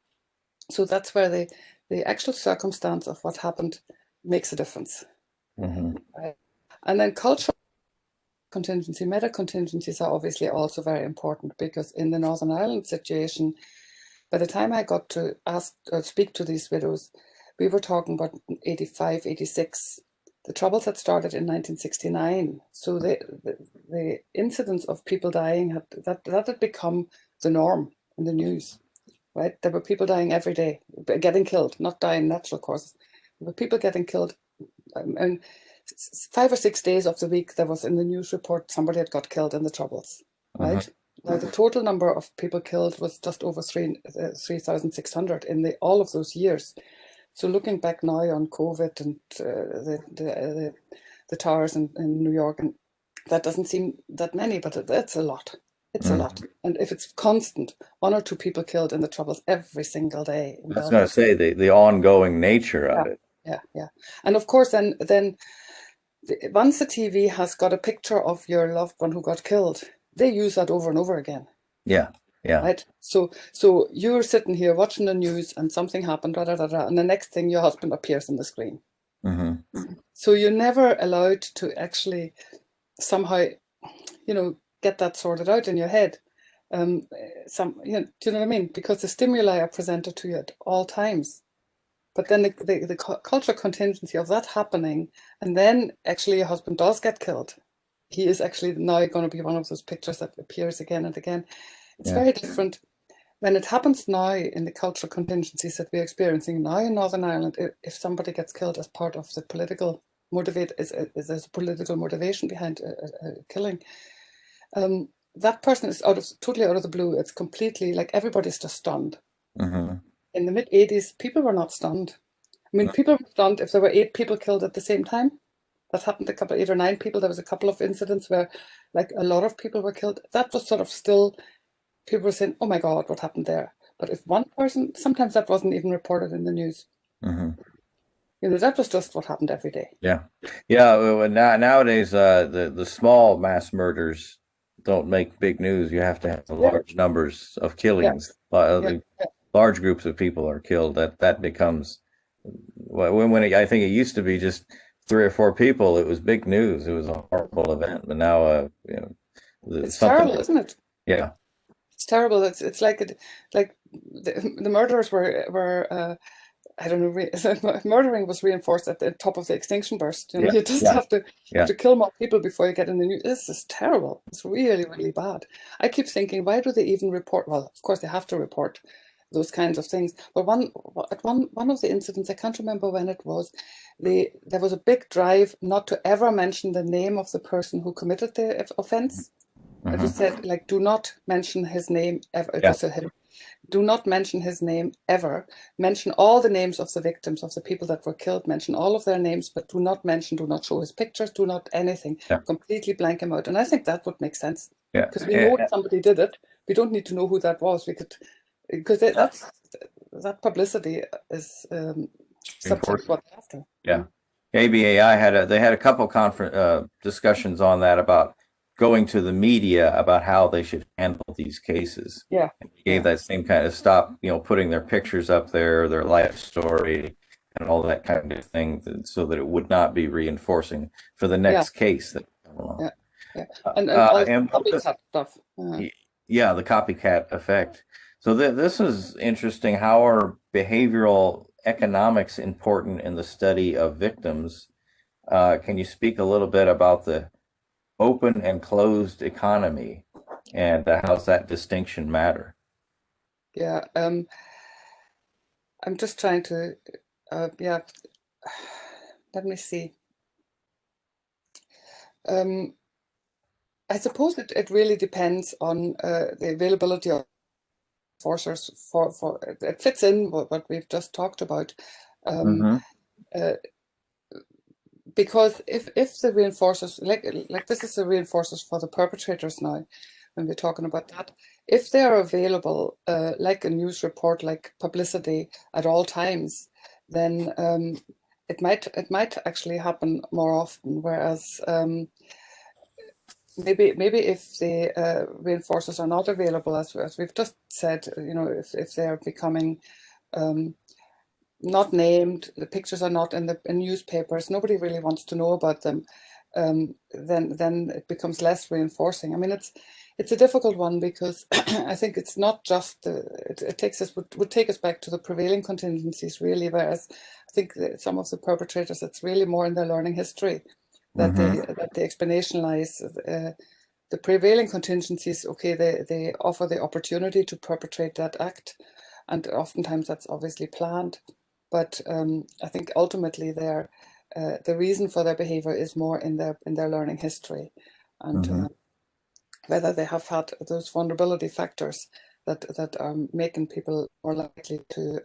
so that's where the actual circumstance of what happened makes a difference. Right? And then cultural contingency, meta contingencies are obviously also very important, because in the Northern Ireland situation, by the time I got to speak to these widows, we were talking about 85, 86. The Troubles had started in 1969. So the incidence of people dying that had become the norm in the news, right? There were people dying every day, getting killed, not dying natural causes. There were people getting killed. And 5 or 6 days of the week, there was in the news report, somebody had got killed in the Troubles, right? Now, the total number of people killed was just over 3,600 in all of those years. So looking back now on COVID and the towers in New York, and that doesn't seem that many, but that's a lot. It's a lot. And if it's constant, 1 or 2 people killed in the Troubles every single day in I was going to Belfast. say the ongoing nature of it. Yeah. And of course, then once the TV has got a picture of your loved one who got killed, they use that over and over again. Yeah. Right. So you're sitting here watching the news and something happened, and the next thing your husband appears on the screen. So you're never allowed to actually somehow, you know, get that sorted out in your head. Do you know what I mean? Because the stimuli are presented to you at all times. But then the cultural contingency of that happening, and then actually your husband does get killed. He is actually now going to be one of those pictures that appears again and again. It's very different when it happens now in the cultural contingencies that we're experiencing now in Northern Ireland. If somebody gets killed as part of the political there's a political motivation behind a killing, that person is totally out of the blue. It's completely like everybody's just stunned. In the mid-80s, people were not stunned. I mean, people were stunned if there were 8 people killed at the same time. That happened 8 or 9 people. There was a couple of incidents where like a lot of people were killed. That was sort of still, people were saying, oh my God, what happened there? But if one person, sometimes that wasn't even reported in the news. You That was just what happened every day. Yeah, yeah. Well, nowadays, the small mass murders don't make big news. You have to have the Yeah, large numbers of yeah, killings. yeah, yeah. Large groups of people are killed. That becomes I think it used to be just 3 or 4 people. It was big news. It was a horrible event. But now, It's something. terrible, isn't it? Yeah. It's terrible. It's like like the murderers were I don't know. Murdering was reinforced at the top of the extinction burst. Yeah. You just Yeah. have Yeah. to kill more people before you get in the news. This is terrible. It's really, really bad. I keep thinking, why do they even report? Well, of course they have to report those kinds of things. But one of the incidents, I can't remember when it was, there was a big drive not to ever mention the name of the person who committed the offense. It was said, like, do not mention his name ever. It Yeah. was him. Do not mention his name ever. Mention all the names of the victims, of the people that were killed. Mention all of their names, but do not show his pictures, do not anything. Yeah. Completely blank him out. And I think that would make sense. Yeah. Because we know somebody did it. We don't need to know who that was. We could, because that publicity is something what after. Yeah. ABAI they had a couple discussions on that about going to the media about how they should handle these cases. Yeah. And we gave that same kind of stop, putting their pictures up there, their life story, and all that kind of thing, so that it would not be reinforcing for the next case that come along. Yeah. Yeah. And all the copycat stuff. Yeah, the copycat effect. So this is interesting. How are behavioral economics important in the study of victims? Can you speak a little bit about the open and closed economy, and how's that distinction matter? Yeah, I'm just trying to, let me see. I suppose it really depends on the availability of reinforcers for it fits in what we've just talked about. Because if the reinforcers, like this is the reinforcers for the perpetrators now, when we're talking about that, if they are available, like a news report, like publicity at all times, then it might actually happen more often. Whereas maybe if the reinforcers are not available, as we've just said, if they are becoming not named, the pictures are not in the newspapers, nobody really wants to know about them, then it becomes less reinforcing. I mean, it's a difficult one because I think it's not just it takes us would take us back to the prevailing contingencies really, whereas I think that some of the perpetrators, it's really more in their learning history that the explanation lies. The prevailing contingencies, okay, they offer the opportunity to perpetrate that act, and oftentimes that's obviously planned. But I think ultimately the reason for their behavior is more in their learning history, and whether they have had those vulnerability factors that are making people more likely to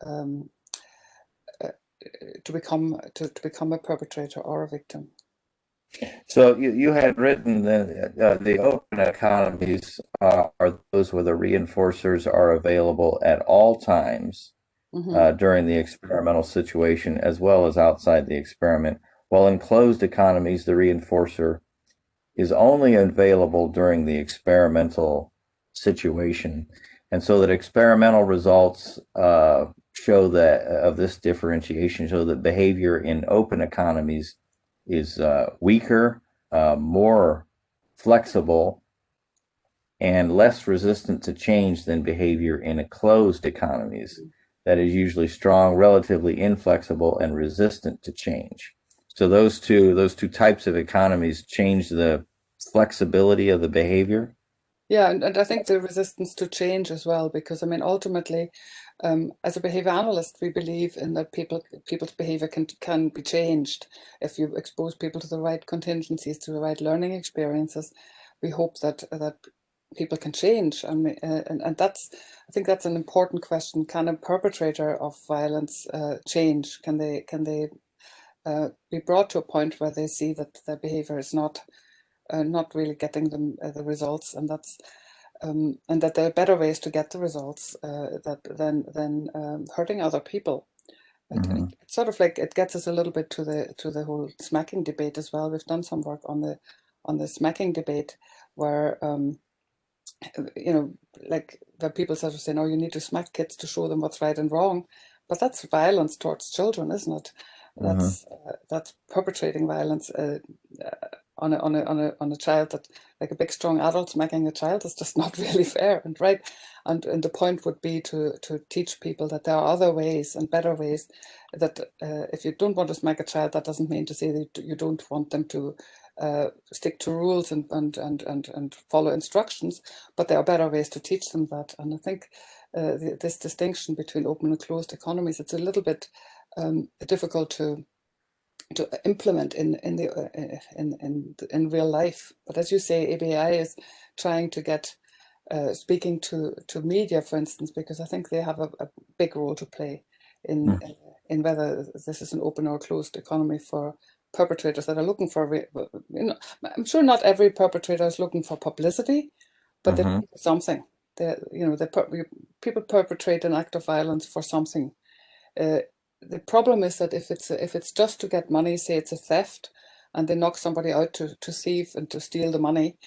become a perpetrator or a victim. So you had written that the open economies are those where the reinforcers are available at all times during the experimental situation as well as outside the experiment, while in closed economies, the reinforcer is only available during the experimental situation. And so that experimental results show that of this differentiation show that behavior in open economies is weaker, more flexible, and less resistant to change than behavior in closed economies that is usually strong, relatively inflexible, and resistant to change. So those two types of economies change the flexibility of the behavior. Yeah, and I think the resistance to change as well, because I mean, ultimately, as a behavior analyst, we believe in that people's behavior can be changed if you expose people to the right contingencies, to the right learning experiences. We hope that people can change, and I think that's an important question. Can a perpetrator of violence change? Can they be brought to a point where they see that their behavior is not really getting them the results, and that there are better ways to get the results than hurting other people. Mm-hmm. It's sort of like it gets us a little bit to the whole smacking debate as well. We've done some work on the smacking debate where like where people sort of say, no, you need to smack kids to show them what's right and wrong, but that's violence towards children, isn't it? Mm-hmm. That's perpetrating violence on a child. That, like, a big strong adult smacking a child is just not really fair and right. And the point would be to teach people that there are other ways and better ways. That if you don't want to smack a child, that doesn't mean to say that you don't want them to stick to rules and follow instructions, but there are better ways to teach them that. And I think this distinction between open and closed economies, it's a little bit difficult to implement in real life. But as you say, ABI is trying to get speaking to media, for instance, because I think they have a big role to play in whether this is an open or closed economy for perpetrators that are looking for, I'm sure not every perpetrator is looking for publicity, but they're looking for something. People perpetrate an act of violence for something. The problem is that if it's just to get money, say it's a theft, and they knock somebody out to thieve and to steal the money,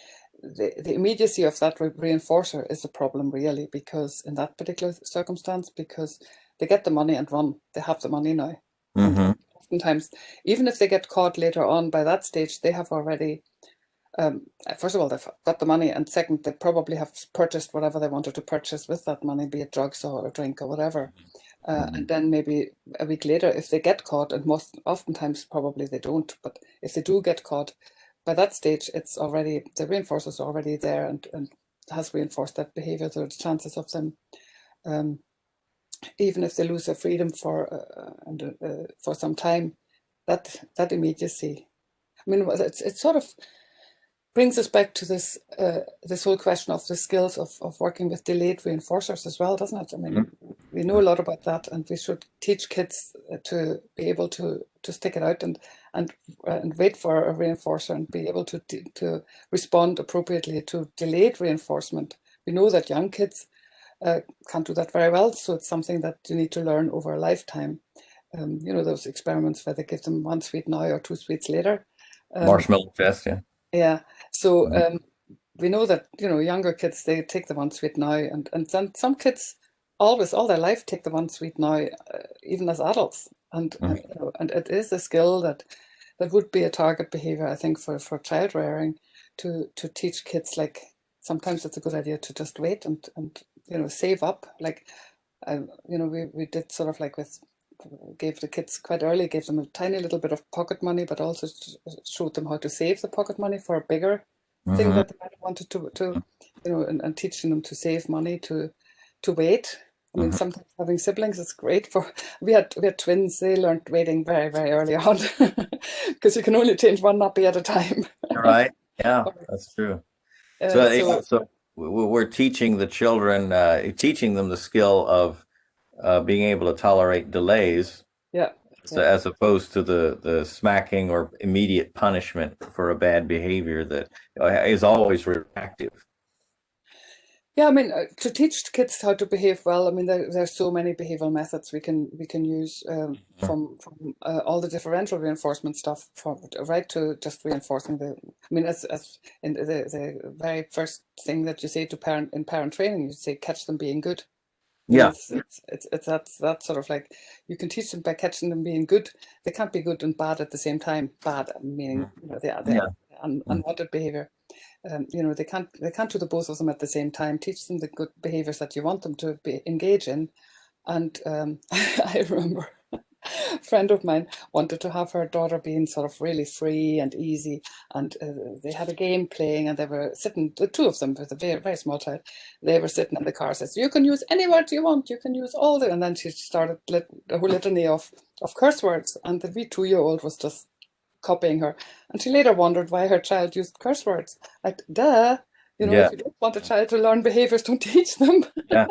the immediacy of that reinforcer is a problem, really, because in that particular circumstance, because they get the money and run, they have the money now. And oftentimes, even if they get caught later on, by that stage, they have already, first of all, they've got the money, and second, they probably have purchased whatever they wanted to purchase with that money, be it drugs or a drink or whatever. And then maybe a week later, if they get caught, and oftentimes probably they don't, but if they do get caught, by that stage, it's already, the reinforcer is already there and has reinforced that behavior. So the chances of them, even if they lose their freedom for some time, that immediacy. I mean, it sort of brings us back to this whole question of the skills of working with delayed reinforcers as well, doesn't it? I mean, we know a lot about that, and we should teach kids to be able to stick it out and wait for a reinforcer and be able to respond appropriately to delayed reinforcement. We know that young kids can't do that very well, so it's something that you need to learn over a lifetime. Those experiments where they give them 1 sweet now or 2 sweets later. Marshmallow test, yeah. Yeah. So we know that, younger kids, they take the 1 sweet now, and then some kids always, all their life, take the 1 sweet now, even as adults. And it is a skill that would be a target behavior, I think, for child rearing, to teach kids, like, sometimes it's a good idea to just wait and save up. Like, we did sort of like gave the kids quite early, gave them a tiny little bit of pocket money, but also showed them how to save the pocket money for a bigger thing that they might have wanted to and teaching them to save money, to wait. I mean, sometimes having siblings is great. We had twins. They learned waiting very, very early on, because you can only change one nappy at a time. Right. Yeah, that's true. So So we're teaching the children, teaching them the skill of being able to tolerate delays, yeah. as opposed to the smacking or immediate punishment for a bad behavior that is always reactive. Yeah, I mean, to teach kids how to behave well, I mean, there's so many behavioral methods we can use, from all the differential reinforcement stuff, right to just reinforcing I mean, as in the very first thing that you say to in parent training, you say, catch them being good. Yeah. It's that sort of like, you can teach them by catching them being good. They can't be good and bad at the same time. Bad meaning, they are unwanted behavior. They can't do the both of them at the same time. Teach them the good behaviors that you want them to engage in. And I remember a friend of mine wanted to have her daughter being sort of really free and easy, and they had a game playing, and they were sitting, the two of them, with a very, very small child, they were sitting in the car, says, you can use any words you want, you can use all the, and then she started a whole litany of curse words, and the wee 2-year-old was just copying her. And she later wondered why her child used curse words. Like, duh, if you don't want a child to learn behaviors, don't teach them. Yeah,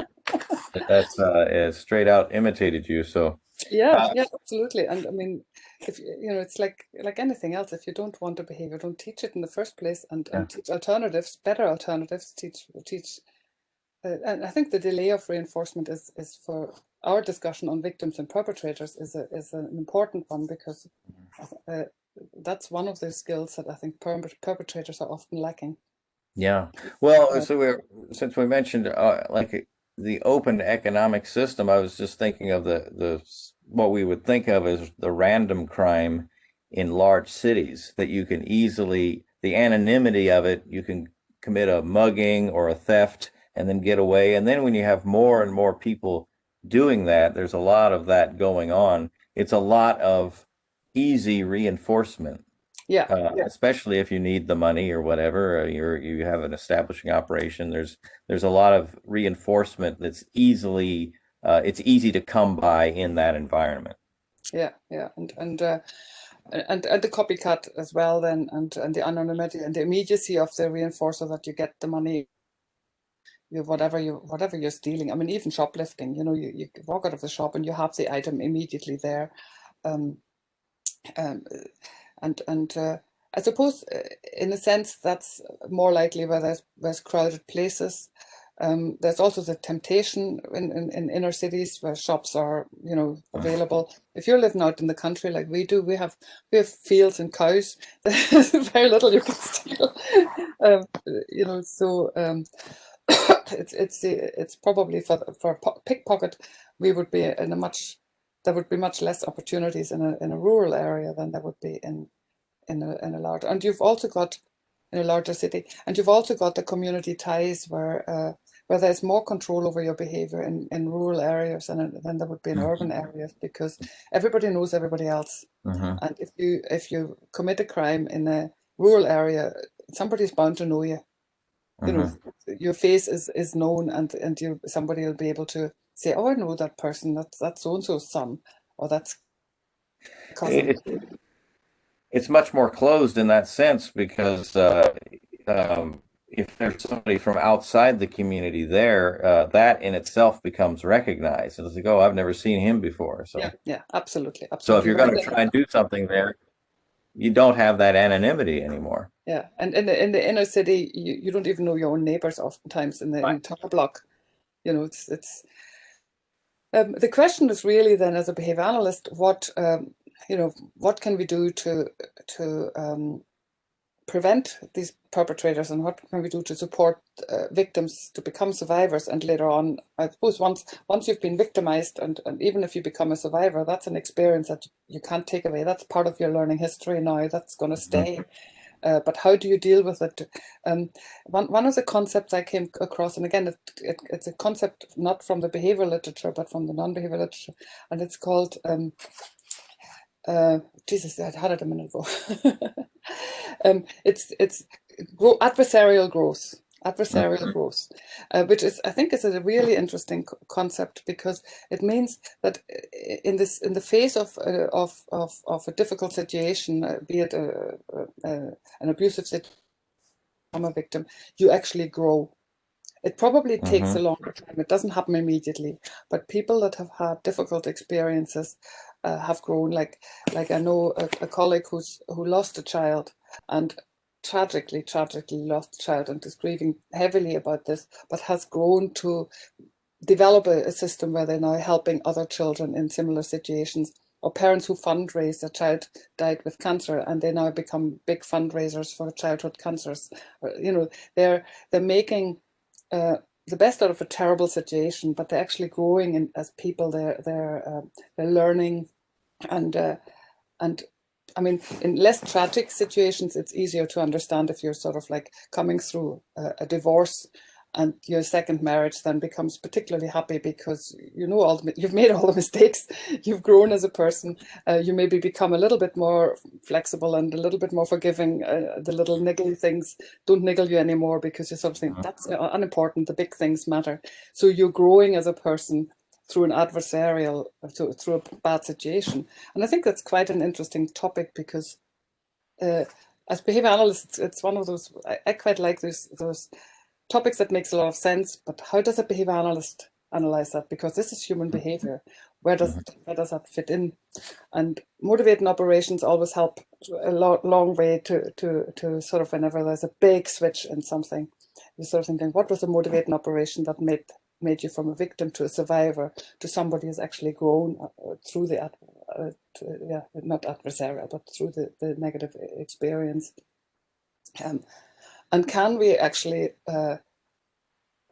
that's straight out imitated you. So yeah, absolutely. And I mean, if it's like anything else. If you don't want a behavior, don't teach it in the first place, and teach alternatives, better alternatives. Teach. And I think the delay of reinforcement is for our discussion on victims and perpetrators is an important one, because that's one of the skills that I think perpetrators are often lacking. Yeah. Well, so since we mentioned like the open economic system, I was just thinking of the what we would think of as the random crime in large cities, that you can easily, the anonymity of it, you can commit a mugging or a theft and then get away. And then when you have more and more people doing that, there's a lot of that going on. It's a lot of easy reinforcement. Yeah. Especially if you need the money or whatever, you have an establishing operation. There's a lot of reinforcement that's it's easy to come by in that environment. Yeah, and the copycat as well, then, and the anonymity and the immediacy of the reinforcer, that you get the money, whatever you're stealing. I mean, even shoplifting. You walk out of the shop and you have the item immediately there. And I suppose, in a sense, that's more likely where there's crowded places. There's also the temptation in inner cities where shops are, available. If you're living out in the country like we do, we have fields and cows. There's very little you can steal. So it's probably for a pickpocket, we would be there would be much less opportunities in a rural area than there would be in a large. And you've also got, in a larger city, and you've also got the community ties where there's more control over your behavior in rural areas than there would be in urban areas, because everybody knows everybody else. And if you commit a crime in a rural area, somebody's bound to know you. Your face is known, and somebody will be able to say, "Oh, I know that person. That's so and so's son, or that's cousin." It's much more closed in that sense, because if there's somebody from outside the community there, that in itself becomes recognized. It's like, oh, I've never seen him before. So yeah, absolutely. So if you're going to try and do something there, you don't have that anonymity anymore. Yeah, and in the inner city, you don't even know your own neighbors oftentimes in the entire block. It's the question is really then, as a behavior analyst, what can we do to prevent these perpetrators, and what can we do to support victims to become survivors? And later on, I suppose, once you've been victimized, and even if you become a survivor, that's an experience that you can't take away. That's part of your learning history now. That's going to stay. But how do you deal with it? One of the concepts I came across, and again, it's a concept not from the behavior literature, but from the non-behavior literature, and it's called, Jesus, I had it a minute ago. It's adversarial growth. Adversarial growth, which I think is a really interesting concept, because it means that in the face of a difficult situation, be it an abusive situation, from a victim, you actually grow. It probably takes a longer time. It doesn't happen immediately, but people that have had difficult experiences have grown. Like I know a colleague who lost a child, and tragically lost a child, and is grieving heavily about this, but has grown to develop a system where they're now helping other children in similar situations, or parents who fundraise. A child died with cancer, and they now become big fundraisers for childhood cancers. They're making the best out of a terrible situation, but they're actually growing as people. They're learning, and I mean, in less tragic situations, it's easier to understand if you're sort of like coming through a divorce, and your second marriage then becomes particularly happy because you've made all the mistakes, you've grown as a person, you maybe become a little bit more flexible and a little bit more forgiving. The little niggly things don't niggle you anymore, because you sort of think that's unimportant, the big things matter. So you're growing as a person through an adversarial, through a bad situation. And I think that's quite an interesting topic, because as behavior analysts, it's one of those, I quite like those topics that makes a lot of sense, but how does a behavior analyst analyze that? Because this is human behavior. Where does that fit in? And motivating operations always help a long way to sort of, whenever there's a big switch in something, you're sort of thinking, what was the motivating operation that made made you from a victim to a survivor to somebody who's actually grown through the, not adversarial, but through the negative experience. And can we actually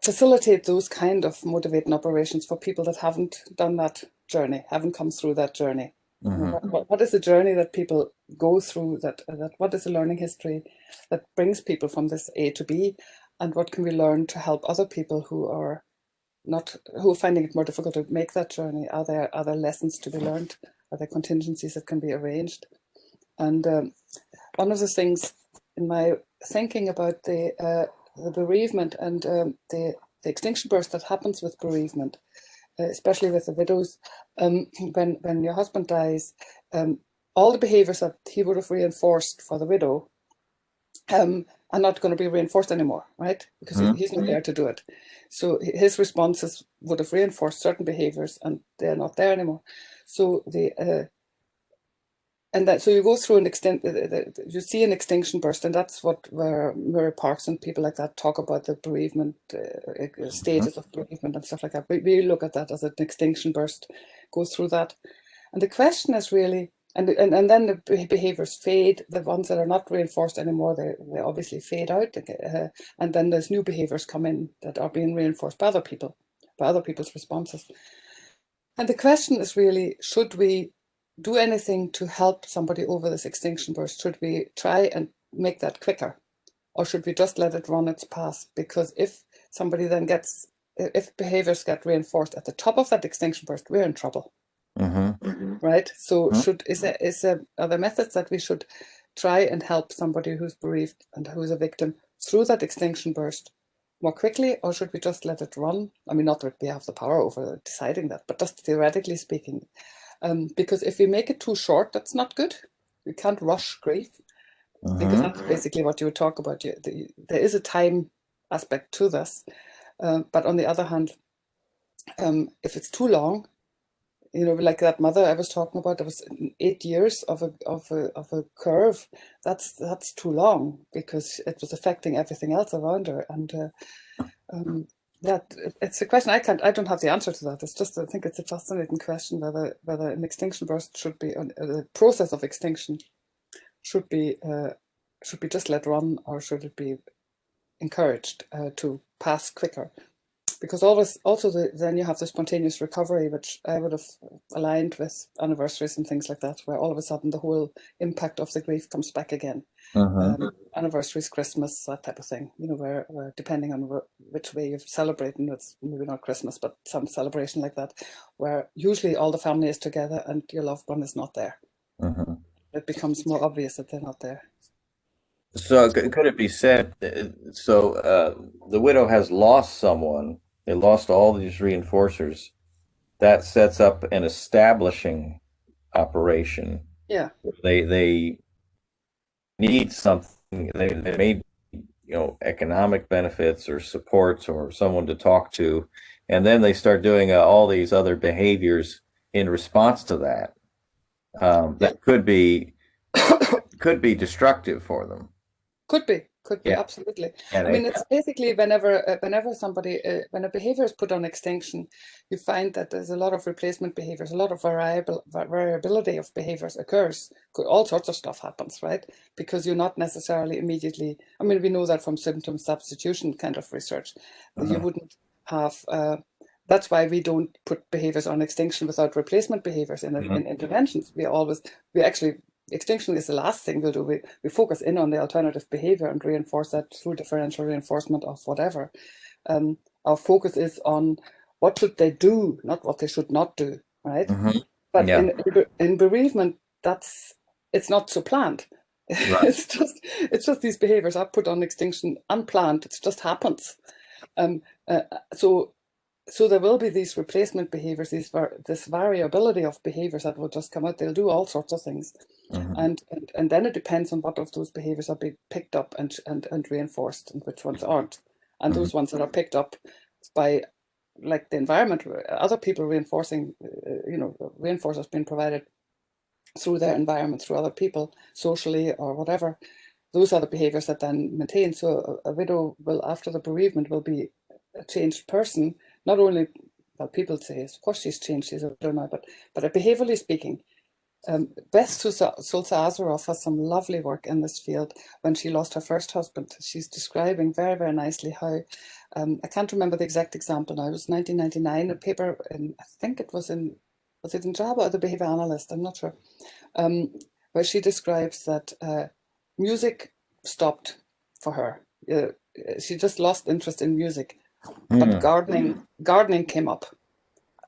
facilitate those kind of motivating operations for people that haven't done that journey, haven't come through that journey? What is the journey that people go through? That what is the learning history that brings people from this A to B, and what can we learn to help other people who are finding it more difficult to make that journey? Are there lessons to be learned? Are there contingencies that can be arranged? And one of the things in my thinking about the bereavement and the extinction burst that happens with bereavement, especially with the widows, when your husband dies, all the behaviours that he would have reinforced for the widow are not going to be reinforced anymore, right? Because he's not there to do it. So his responses would have reinforced certain behaviours, and they're not there anymore. So so you go through you see an extinction burst, and that's where Murray Parks and people like that talk about the bereavement stages of bereavement and stuff like that. We look at that as an extinction burst, go through that, and the question is really, and then the behaviours fade. The ones that are not reinforced anymore, they obviously fade out, and then there's new behaviours come in that are being reinforced by other people, by other people's responses. And the question is really, should we do anything to help somebody over this extinction burst? Should we try and make that quicker, or should we just let it run its path? Because if somebody then if behaviors get reinforced at the top of that extinction burst, we're in trouble, right? So are there methods that we should try and help somebody who's bereaved and who's a victim through that extinction burst more quickly, or should we just let it run? I mean, not that we have the power over deciding that, but just theoretically speaking. Because if we make it too short, that's not good. You can't rush grief, because that's basically what you would talk about. There is a time aspect to this, but on the other hand, if it's too long, like that mother I was talking about, there was 8 years of a curve. That's too long, because it was affecting everything else around her, and it's a question I don't have the answer to that. It's just, I think it's a fascinating question whether an extinction burst should be the process of extinction should be just let run, or should it be encouraged to pass quicker? Because then you have the spontaneous recovery, which I would have aligned with anniversaries and things like that, where all of a sudden the whole impact of the grief comes back again. Anniversaries, Christmas, that type of thing, where depending on which way you're celebrating, it's maybe not Christmas, but some celebration like that, where usually all the family is together and your loved one is not there. It becomes more obvious that they're not there. So could it be said, the widow has lost someone, they lost all these reinforcers, that sets up an establishing operation. Yeah. They need something, they may, economic benefits or supports or someone to talk to, and then they start doing all these other behaviors in response to that. That could be destructive for them. Could be, absolutely. And I mean, it's basically whenever somebody, when a behavior is put on extinction, you find that there's a lot of replacement behaviors, a lot of variability of behaviors occurs. All sorts of stuff happens, right? Because you're not necessarily immediately, I mean, we know that from symptom substitution kind of research, that you wouldn't have, that's why we don't put behaviors on extinction without replacement behaviors in interventions. Extinction is the last thing we'll do. We focus in on the alternative behavior and reinforce that through differential reinforcement of whatever. Our focus is on what should they do, not what they should not do, right? But in bereavement, it's not so planned. Right. It's just these behaviors are put on extinction unplanned. It just happens. So there will be these replacement behaviors, this variability of behaviors that will just come out. They'll do all sorts of things. And then it depends on what of those behaviors are being picked up and reinforced and which ones aren't. And those ones that are picked up by, like, the environment, other people reinforcing, reinforcers being provided through their environment, through other people, socially or whatever, those are the behaviors that then maintain. So a widow will, after the bereavement, will be a changed person, not only, well, people say, of course she's changed, she's older now, but behaviorally speaking, Beth Sulza-Azaroff has some lovely work in this field. When she lost her first husband, she's describing very, very nicely how, I can't remember the exact example now, it was 1999, a paper, I think it was in JABA or the Behavior Analyst, I'm not sure, where she describes that music stopped for her. She just lost interest in music, but gardening came up.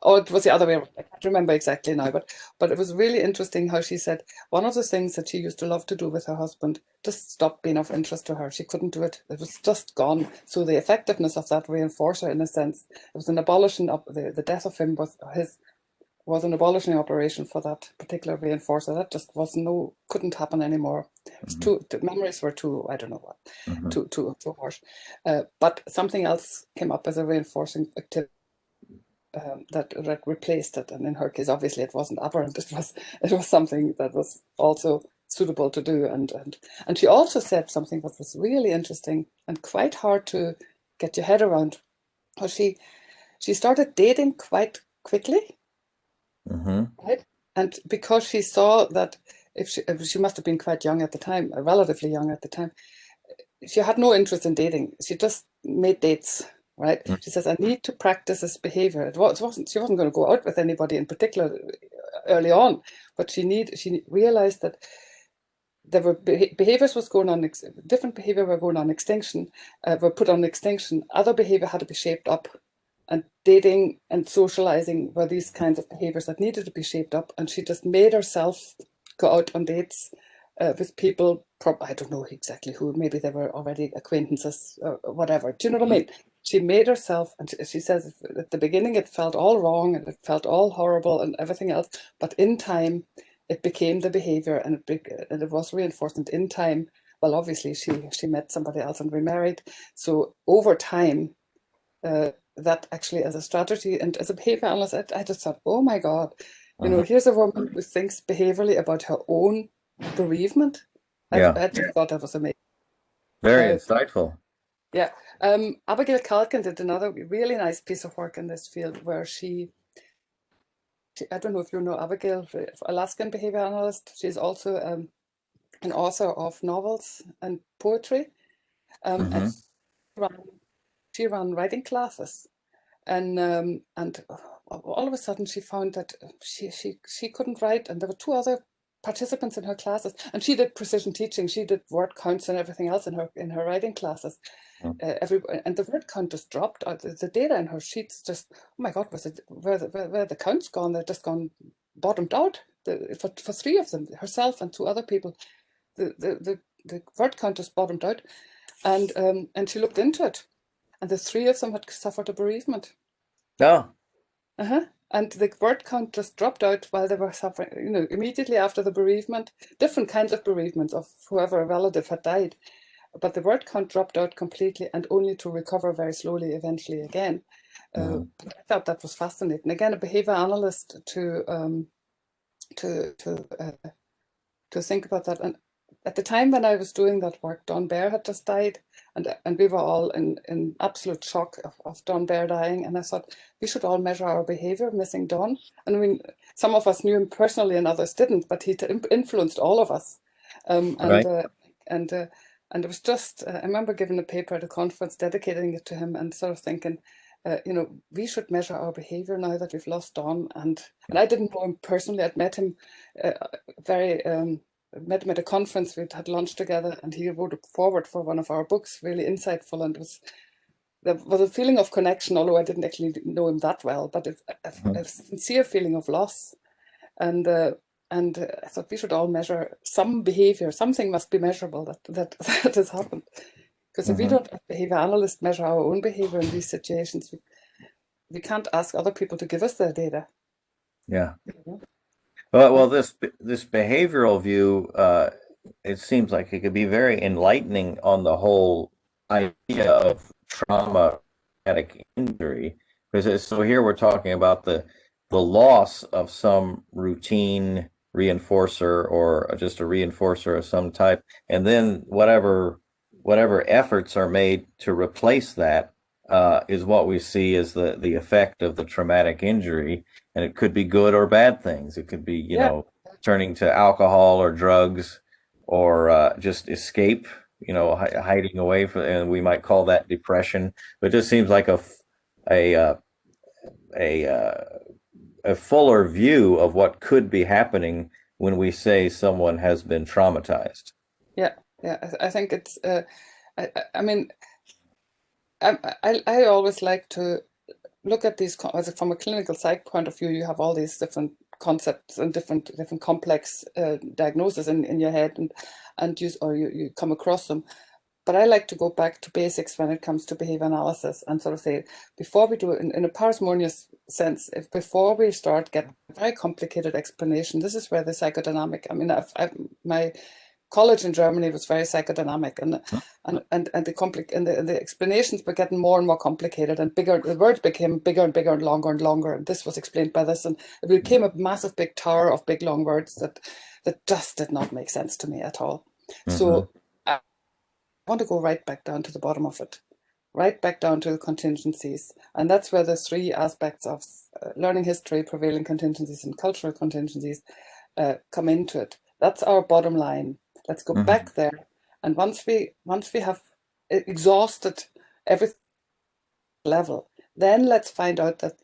Oh, it was the other way around. I can't remember exactly now, but it was really interesting how she said one of the things that she used to love to do with her husband just stopped being of interest to her. She couldn't do it. It was just gone. So the effectiveness of that reinforcer, in a sense, it was an abolition of the death of him was an abolishing operation for that particular reinforcer. That just couldn't happen anymore. It was the memories were too, I don't know what, too harsh. But something else came up as a reinforcing activity. That replaced it, and in her case, obviously, it wasn't aberrant. It was something that was also suitable to do, and she also said something that was really interesting and quite hard to get your head around. How she started dating quite quickly, right? And because she saw that if she must have been quite young at the time, relatively young at the time, she had no interest in dating. She just made dates. Right? She says, I need to practice this behavior. She wasn't going to go out with anybody in particular early on, but she realized that there were behaviors was going on, different behavior were going on extinction, were put on extinction. Other behavior had to be shaped up, and dating and socializing were these kinds of behaviors that needed to be shaped up. And she just made herself go out on dates with people, I don't know exactly who, maybe they were already acquaintances or whatever. Do you know what I mean? She made herself, and she says at the beginning it felt all wrong and it felt all horrible and everything else, but in time it became the behavior, and it was reinforced. And in time, well, obviously she met somebody else and remarried. So over time, that actually as a strategy and as a behavior analyst, I just thought, oh my God, here's a woman who thinks behaviorally about her own bereavement. I just thought that was amazing. Very insightful. Yeah. Abigail Culkin did another really nice piece of work in this field where she I don't know if you know Abigail, Alaskan behavior analyst. She's also an author of novels and poetry. And she ran writing classes. And all of a sudden she found that she couldn't write, and there were two other participants in her classes, and she did precision teaching. She did word counts and everything else in her writing classes. And the word count just dropped out. The data in her sheets just, oh my God, where the count's gone? They're just gone bottomed out. For three of them, herself and two other people, the word count just bottomed out, and she looked into it, and the three of them had suffered a bereavement. Oh. And the word count just dropped out while they were suffering, immediately after the bereavement, different kinds of bereavements of whoever a relative had died. But the word count dropped out completely, and only to recover very slowly eventually again. I thought that was fascinating. Again, a behavior analyst to think about that. And at the time when I was doing that work, Don Bear had just died, and we were all in absolute shock of Don Bear dying. And I thought, we should all measure our behavior, missing Don. And I mean, some of us knew him personally and others didn't, but he influenced all of us. And it was just, I remember giving a paper at a conference, dedicating it to him, and sort of thinking, we should measure our behavior now that we've lost Don. And I didn't know him personally. I'd met him met him at a conference. We'd had lunch together, and he wrote a foreword for one of our books, really insightful. And there was a feeling of connection, although I didn't actually know him that well, but a sincere feeling of loss. And I thought we should all measure some behavior. Something must be measurable that has happened. Because if we don't, as behavior analysts, measure our own behavior in these situations, we can't ask other people to give us their data. Yeah. Well, this behavioral view, it seems like it could be very enlightening on the whole idea of traumatic injury. Because so here we're talking about the loss of some routine reinforcer or just a reinforcer of some type, and then whatever efforts are made to replace that is what we see as the effect of the traumatic injury, and it could be good or bad things. It could be, Yeah, turning to alcohol or drugs, or just escape, hiding away from, and we might call that depression. But it just seems like a uh, a uh, a fuller view of what could be happening when we say someone has been traumatized. yeah, yeah. I think it's. I mean, I always like to look at these from a clinical psych point of view. You have all these different concepts and different complex diagnoses in your head, and you come across them. But I like to go back to basics when it comes to behavior analysis and sort of say, before we do it in a parsimonious sense, before we start getting a very complicated explanation, this is where the psychodynamic, I mean, my college in Germany was very psychodynamic, and the explanations were getting more and more complicated and bigger. The words became bigger and bigger and longer, and this was explained by this, and it became a massive big tower of big long words that just did not make sense to me at all. Mm-hmm. So I want to go right back down to the bottom of it, right back down to the contingencies, and that's where the three aspects of learning history, prevailing contingencies, and cultural contingencies come into it. That's our bottom line. Let's go Mm-hmm. back there, and once we have exhausted every level, then let's find out that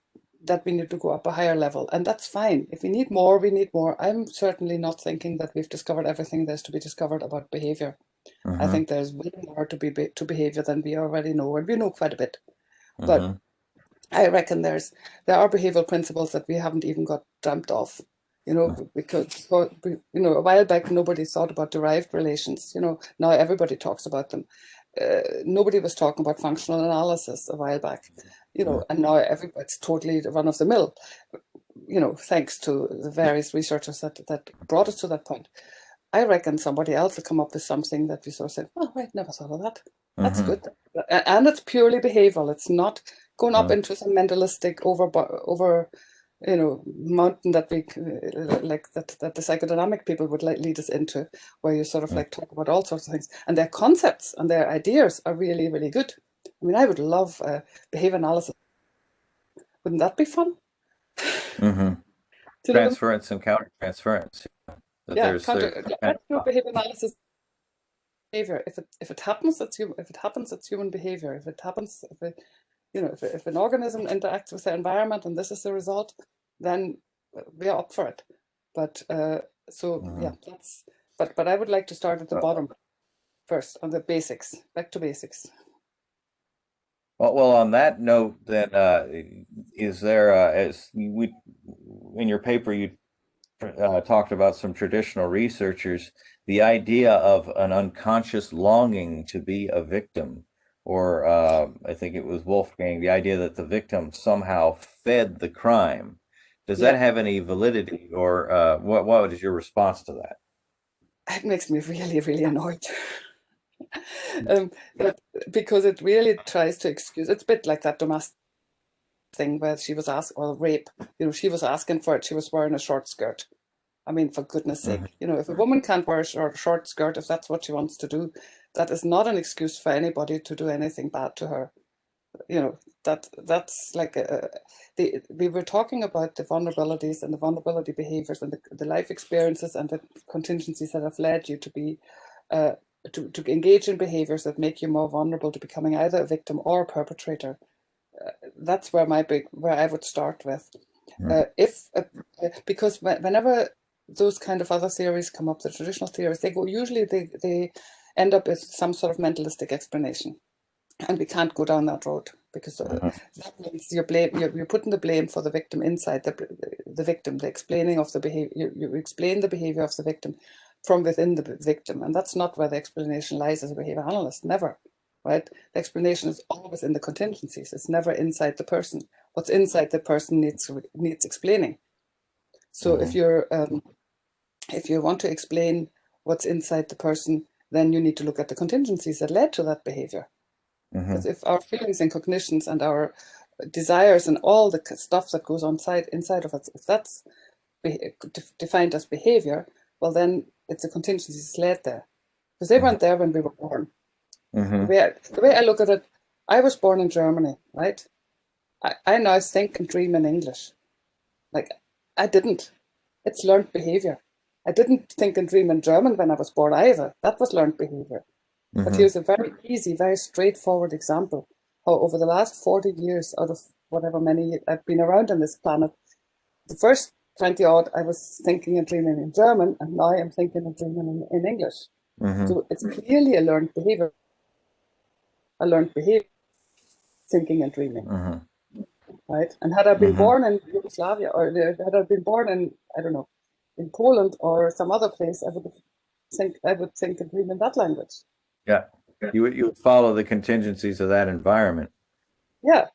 we need to go up a higher level, and that's fine. If we need more, we need more. I'm certainly not thinking that we've discovered everything there's to be discovered about behavior. I Mm-hmm. think there's way more to behavior than we already know, and we know quite a bit. But Mm-hmm. I reckon there are behavioral principles that we haven't even got dreamt of, because a while back nobody thought about derived relations. Now everybody talks about them. Nobody was talking about functional analysis a while back, and now everybody's totally run of the mill. Thanks to the various researchers that brought us to that point. I reckon somebody else will come up with something that we sort of say, oh, right, never thought of that. That's Mm-hmm. good. And it's purely behavioral. It's not going up Mm-hmm. into some mentalistic over mountain that we like that the psychodynamic people would lead us into, where you sort of like talk about all sorts of things, and their concepts and their ideas are really, really good. I mean, I would love behavior analysis. Wouldn't that be fun? Mm-hmm. Do you know what I mean? Transference and countertransference. That Yeah, there's let's do behavior analysis. Behavior. If it happens, it's human behavior. If it happens, if an organism interacts with the environment and this is the result, then we are up for it. But Mhm. yeah, but I would like to start at the bottom first, on the basics, back to basics. Well, on that note, then, is there, as we in your paper, you talked about some traditional researchers, the idea of an unconscious longing to be a victim, or I think it was Wolfgang, the idea that the victim somehow fed the crime. Does that Yeah, have any validity, or what is your response to that? it makes me really, really annoyed. um, because it really tries to excuse. It's a bit like that domestic thing where she was asked, well, rape. She was asking for it. She was wearing a short skirt. I mean, for goodness Hmm. sake, if a woman can't wear a short skirt, if that's what she wants to do, that is not an excuse for anybody to do anything bad to her. That's like we were talking about the vulnerabilities and the vulnerability behaviors and the life experiences and the contingencies that have led you to be uh, to engage in behaviors that make you more vulnerable to becoming either a victim or a perpetrator. That's where where I would start with. If Because whenever those kind of other theories come up, the traditional theories, they end up as some sort of mentalistic explanation, and we can't go down that road, because Hmm. that means you're putting the blame for the victim inside the victim, the explaining of the behavior. You explain the behavior of the victim from within the victim, and that's not where the explanation lies as a behavior analyst. Never, right? The explanation is always in the contingencies. It's never inside the person. What's inside the person needs explaining. So Hmm. if you want to explain what's inside the person, then you need to look at the contingencies that led to that behavior. Hmm. Because if our feelings and cognitions and our desires and all the stuff that goes on inside of us, if that's defined as behavior, well, then it's the contingencies led there, because they weren't there when we were born. Hmm. The way I look at it, I was born in Germany, right? I now think and dream in English. Like, I didn't. It's learned behavior. I didn't think and dream in German when I was born either. That was learned behavior. But here's a very easy, very straightforward example how over the last 40 years, out of whatever many I've been around on this planet, the first 20 odd, I was thinking and dreaming in German, and now I'm thinking and dreaming in English. So it's clearly a learned behavior, thinking and dreaming. Right? And had I been born in Yugoslavia, or had I been born in, I don't know, in Poland or some other place, I would think and dream in that language. Yeah, you would follow the contingencies of that environment. Yeah.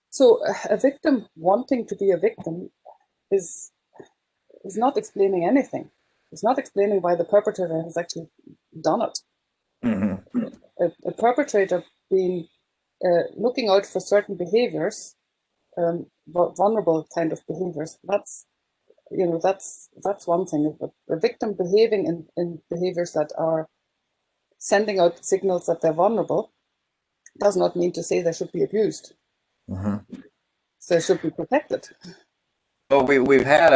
So a victim wanting to be a victim is not explaining anything. It's not explaining why the perpetrator has actually done it. A perpetrator being looking out for certain behaviors, vulnerable kind of behaviors. That's one thing. A victim behaving in behaviors that are sending out signals that they're vulnerable does not mean to say they should be abused. So they should be protected. Well, we've had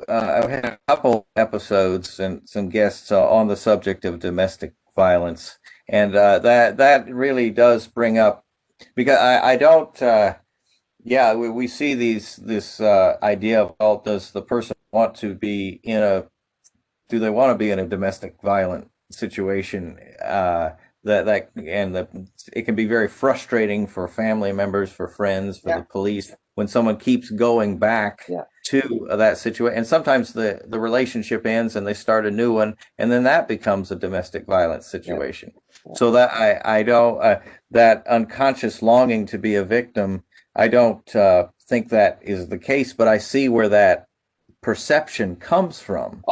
I've had a couple episodes and some guests on the subject of domestic violence, and that really does bring up, because I don't. We see this idea of, well, does the person want to be do they want to be in a domestic violent situation? It can be very frustrating for family members, for friends, for the police, when someone keeps going back to that situation. And sometimes the relationship ends and they start a new one, and then that becomes a domestic violence situation. So that I don't that unconscious longing to be a victim, I don't think that is the case, but I see where that perception comes from.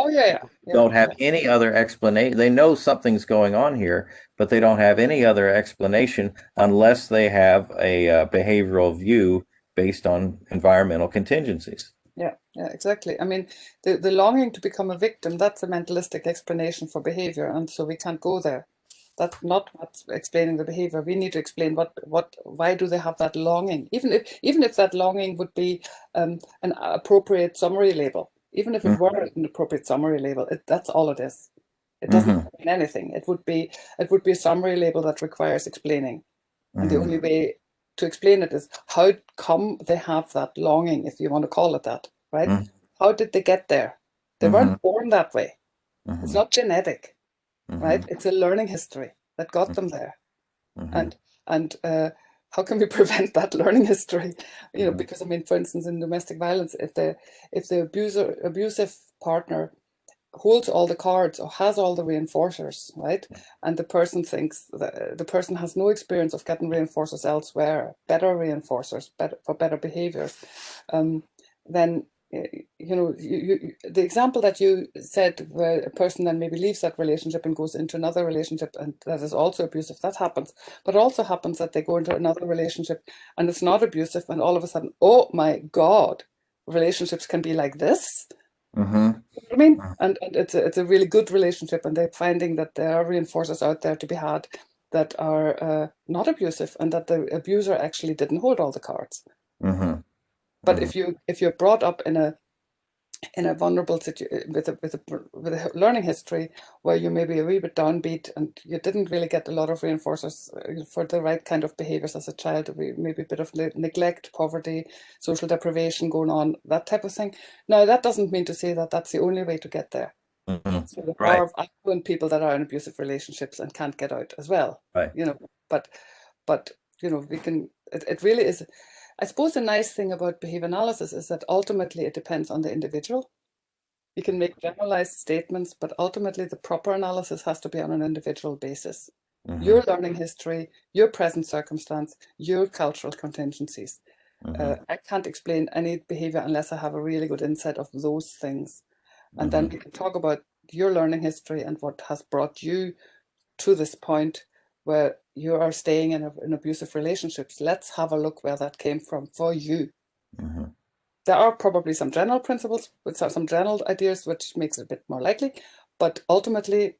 Don't have any other explanation. They know something's going on here, but they don't have any other explanation unless they have a behavioral view based on environmental contingencies. Yeah, exactly. I mean, the longing to become a victim, that's a mentalistic explanation for behavior, and so we can't go there. That's not what's explaining the behavior. We need to explain why do they have that longing? Even if that longing would be an appropriate summary label, even if it were an appropriate summary label, that's all it is. It doesn't mean anything. It would be a summary label that requires explaining, and the only way to explain it is how come they have that longing, if you want to call it that, right? How did they get there? They weren't born that way. It's not genetic. Right? It's a learning history that got them there. And how can we prevent that learning history? Because I mean, for instance, in domestic violence, if the abusive partner holds all the cards or has all the reinforcers, right? And the person thinks that the person has no experience of getting reinforcers elsewhere, better reinforcers, for better behaviors, then the example that you said, where a person then maybe leaves that relationship and goes into another relationship, and that is also abusive, that happens. But it also happens that they go into another relationship and it's not abusive, and all of a sudden, oh my God, relationships can be like this. You know what I mean? And it's a really good relationship, and they're finding that there are reinforcers out there to be had that are not abusive, and that the abuser actually didn't hold all the cards. But if you're brought up in a vulnerable situation with a learning history where you may be a wee bit downbeat and you didn't really get a lot of reinforcers for the right kind of behaviors as a child, maybe a bit of neglect, poverty, social deprivation going on, that type of thing. Now, that doesn't mean to say that that's the only way to get there. So the power of affluent people that are in abusive relationships and can't get out as well. But we can. It really is. I suppose the nice thing about behavior analysis is that ultimately it depends on the individual. You can make generalized statements, but ultimately the proper analysis has to be on an individual basis. Your learning history, your present circumstance, your cultural contingencies. I can't explain any behavior unless I have a really good insight of those things. And then we can talk about your learning history and what has brought you to this point where you are staying in abusive relationships. Let's have a look where that came from for you. There are probably some general principles, with some general ideas, which makes it a bit more likely, but ultimately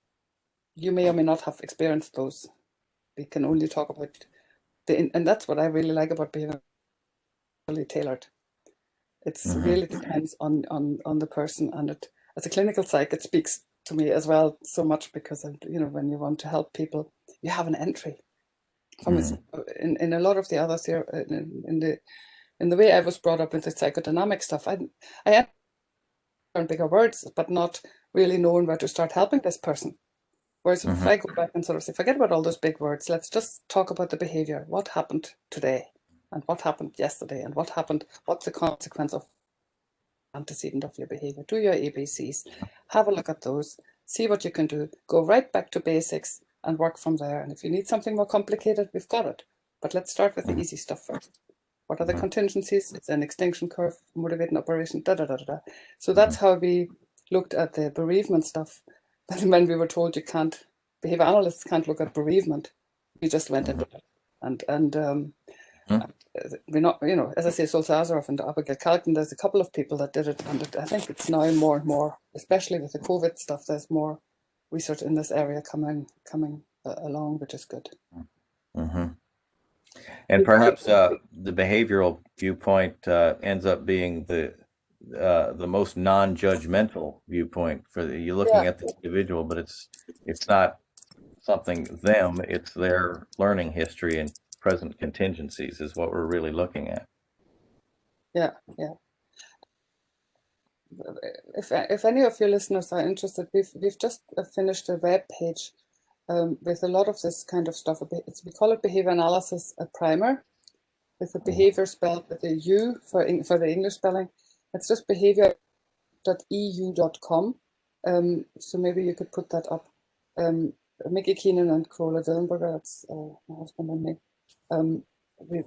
you may or may not have experienced those. We can only talk about and that's what I really like about behaviorally tailored. It's really depends on the person, and it, as a clinical psych, it speaks to me as well so much, because when you want to help people, you have an entry from in a lot of the others here in the way I was brought up with the psychodynamic stuff. I learned bigger words, but not really knowing where to start helping this person. Whereas if I go back and sort of say, forget about all those big words, let's just talk about the behavior. What happened today? And what happened yesterday? And what's the consequence of antecedent of your behavior? Do your ABCs, have a look at those, see what you can do, go right back to basics and work from there. And if you need something more complicated, we've got it. But let's start with the easy stuff first. What are the contingencies? It's an extinction curve, motivating operation, da da da da da. So that's how we looked at the bereavement stuff. But when we were told behavior analysts can't look at bereavement, we just went into it. And we're not, as I say, Sol Sazarov and Abigail Culkin, there's a couple of people that did it, and I think it's now more and more, especially with the COVID stuff, there's more research in this area coming along, which is good. And perhaps the behavioral viewpoint ends up being the most non-judgmental viewpoint you're looking at the individual, but it's not something it's their learning history and present contingencies is what we're really looking at. Yeah. If any of your listeners are interested, we've just finished a web page with a lot of this kind of stuff. We call it behavior analysis, a primer, with the behavior spelled with a U for the English spelling. It's just behavior.eu.com. So maybe you could put that up. Mickey Keenan and Karola Dillenburger, that's my husband and me. We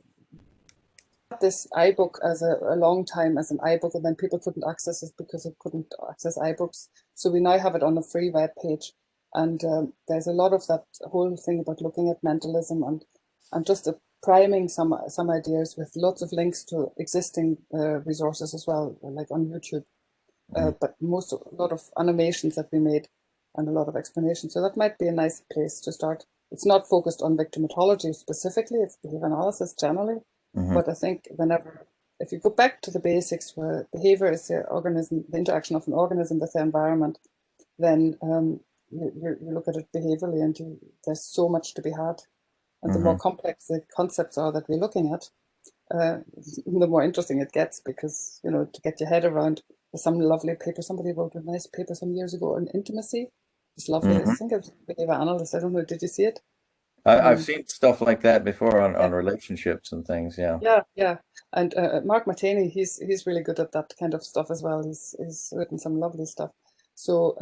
had this iBook as a long time as an iBook, and then people couldn't access it because they couldn't access iBooks. So we now have it on a free web page. And there's a lot of that whole thing about looking at mentalism and just priming some ideas with lots of links to existing resources as well, like on YouTube. But a lot of animations that we made and a lot of explanations. So that might be a nice place to start. It's not focused on victimology specifically, it's behavior analysis generally. But I think if you go back to the basics, where behavior is the interaction of an organism with the environment, then you look at it behaviorally, and there's so much to be had. And the more complex the concepts are that we're looking at, the more interesting it gets, because, to get your head around, there's some lovely paper, somebody wrote a nice paper some years ago on intimacy. It's lovely. I think it was behavior analyst. I don't know, did you see it? I've seen stuff like that before on relationships and things. Yeah. And Mark Matani, he's really good at that kind of stuff as well. He's written some lovely stuff. So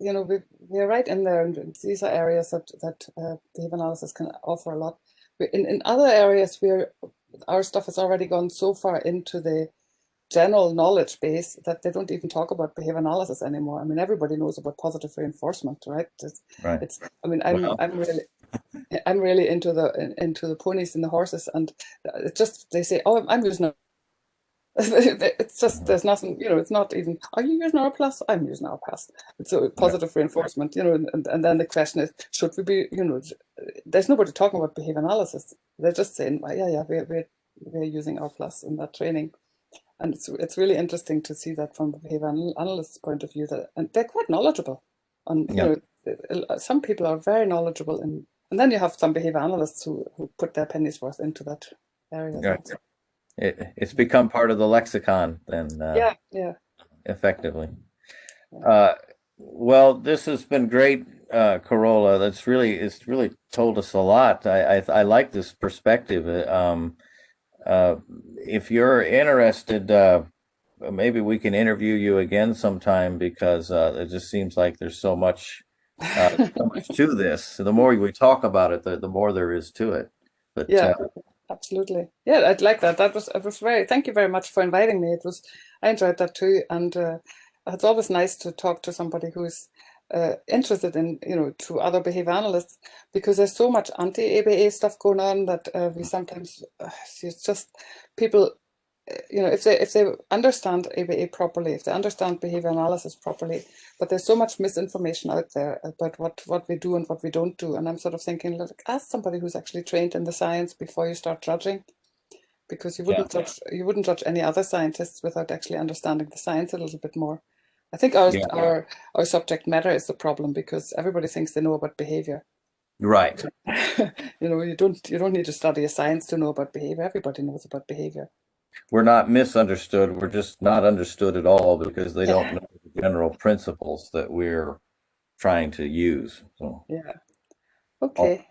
we're right in there, and these are areas that behavior analysis can offer a lot. In other areas where our stuff has already gone so far into the general knowledge base that they don't even talk about behavior analysis anymore. I mean, everybody knows about positive reinforcement, right? I'm really into the ponies and the horses, and it's just, they say, oh, I'm using it's just, there's nothing, it's not even, are you using R plus? I'm using R plus. It's a positive reinforcement, and then the question is, should we be, there's nobody talking about behavior analysis. They're just saying, well, we're using R plus in that training. And it's really interesting to see that from a behavior analyst's point of view, and they're quite knowledgeable. Some people are very knowledgeable, and then you have some behavior analysts who put their pennies worth into that area. Right. It's become part of the lexicon then. Effectively. Well, this has been great, Karola. It's really told us a lot. I like this perspective. If you're interested, maybe we can interview you again sometime, because it just seems like there's so much to this. So the more we talk about it, the more there is to it. But absolutely. Yeah, I'd like that. It was very, thank you very much for inviting me. I enjoyed that too. And it's always nice to talk to somebody who's interested in, to other behavior analysts, because there's so much anti-ABA stuff going on that we sometimes, it's just people if they understand ABA properly, if they understand behavior analysis properly, but there's so much misinformation out there about what we do and what we don't do. And I'm sort of thinking, look, ask somebody who's actually trained in the science before you start judging, because you wouldn't judge any other scientists without actually understanding the science a little bit more. I think our subject matter is the problem, because everybody thinks they know about behavior. Right. You don't need to study a science to know about behavior. Everybody knows about behavior. We're not misunderstood. We're just not understood at all because they don't know the general principles that we're trying to use. So, yeah. Okay.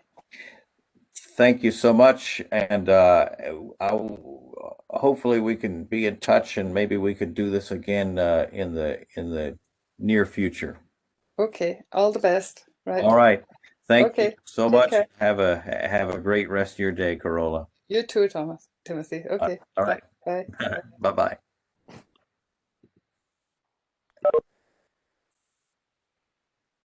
Thank you so much, and hopefully we can be in touch, and maybe we could do this again in the near future. Okay. All the best. Right. All right. Thank you so Take much. care. Have a great rest of your day, Karola. You too, Timothy. Okay. All right. Bye. Bye-bye.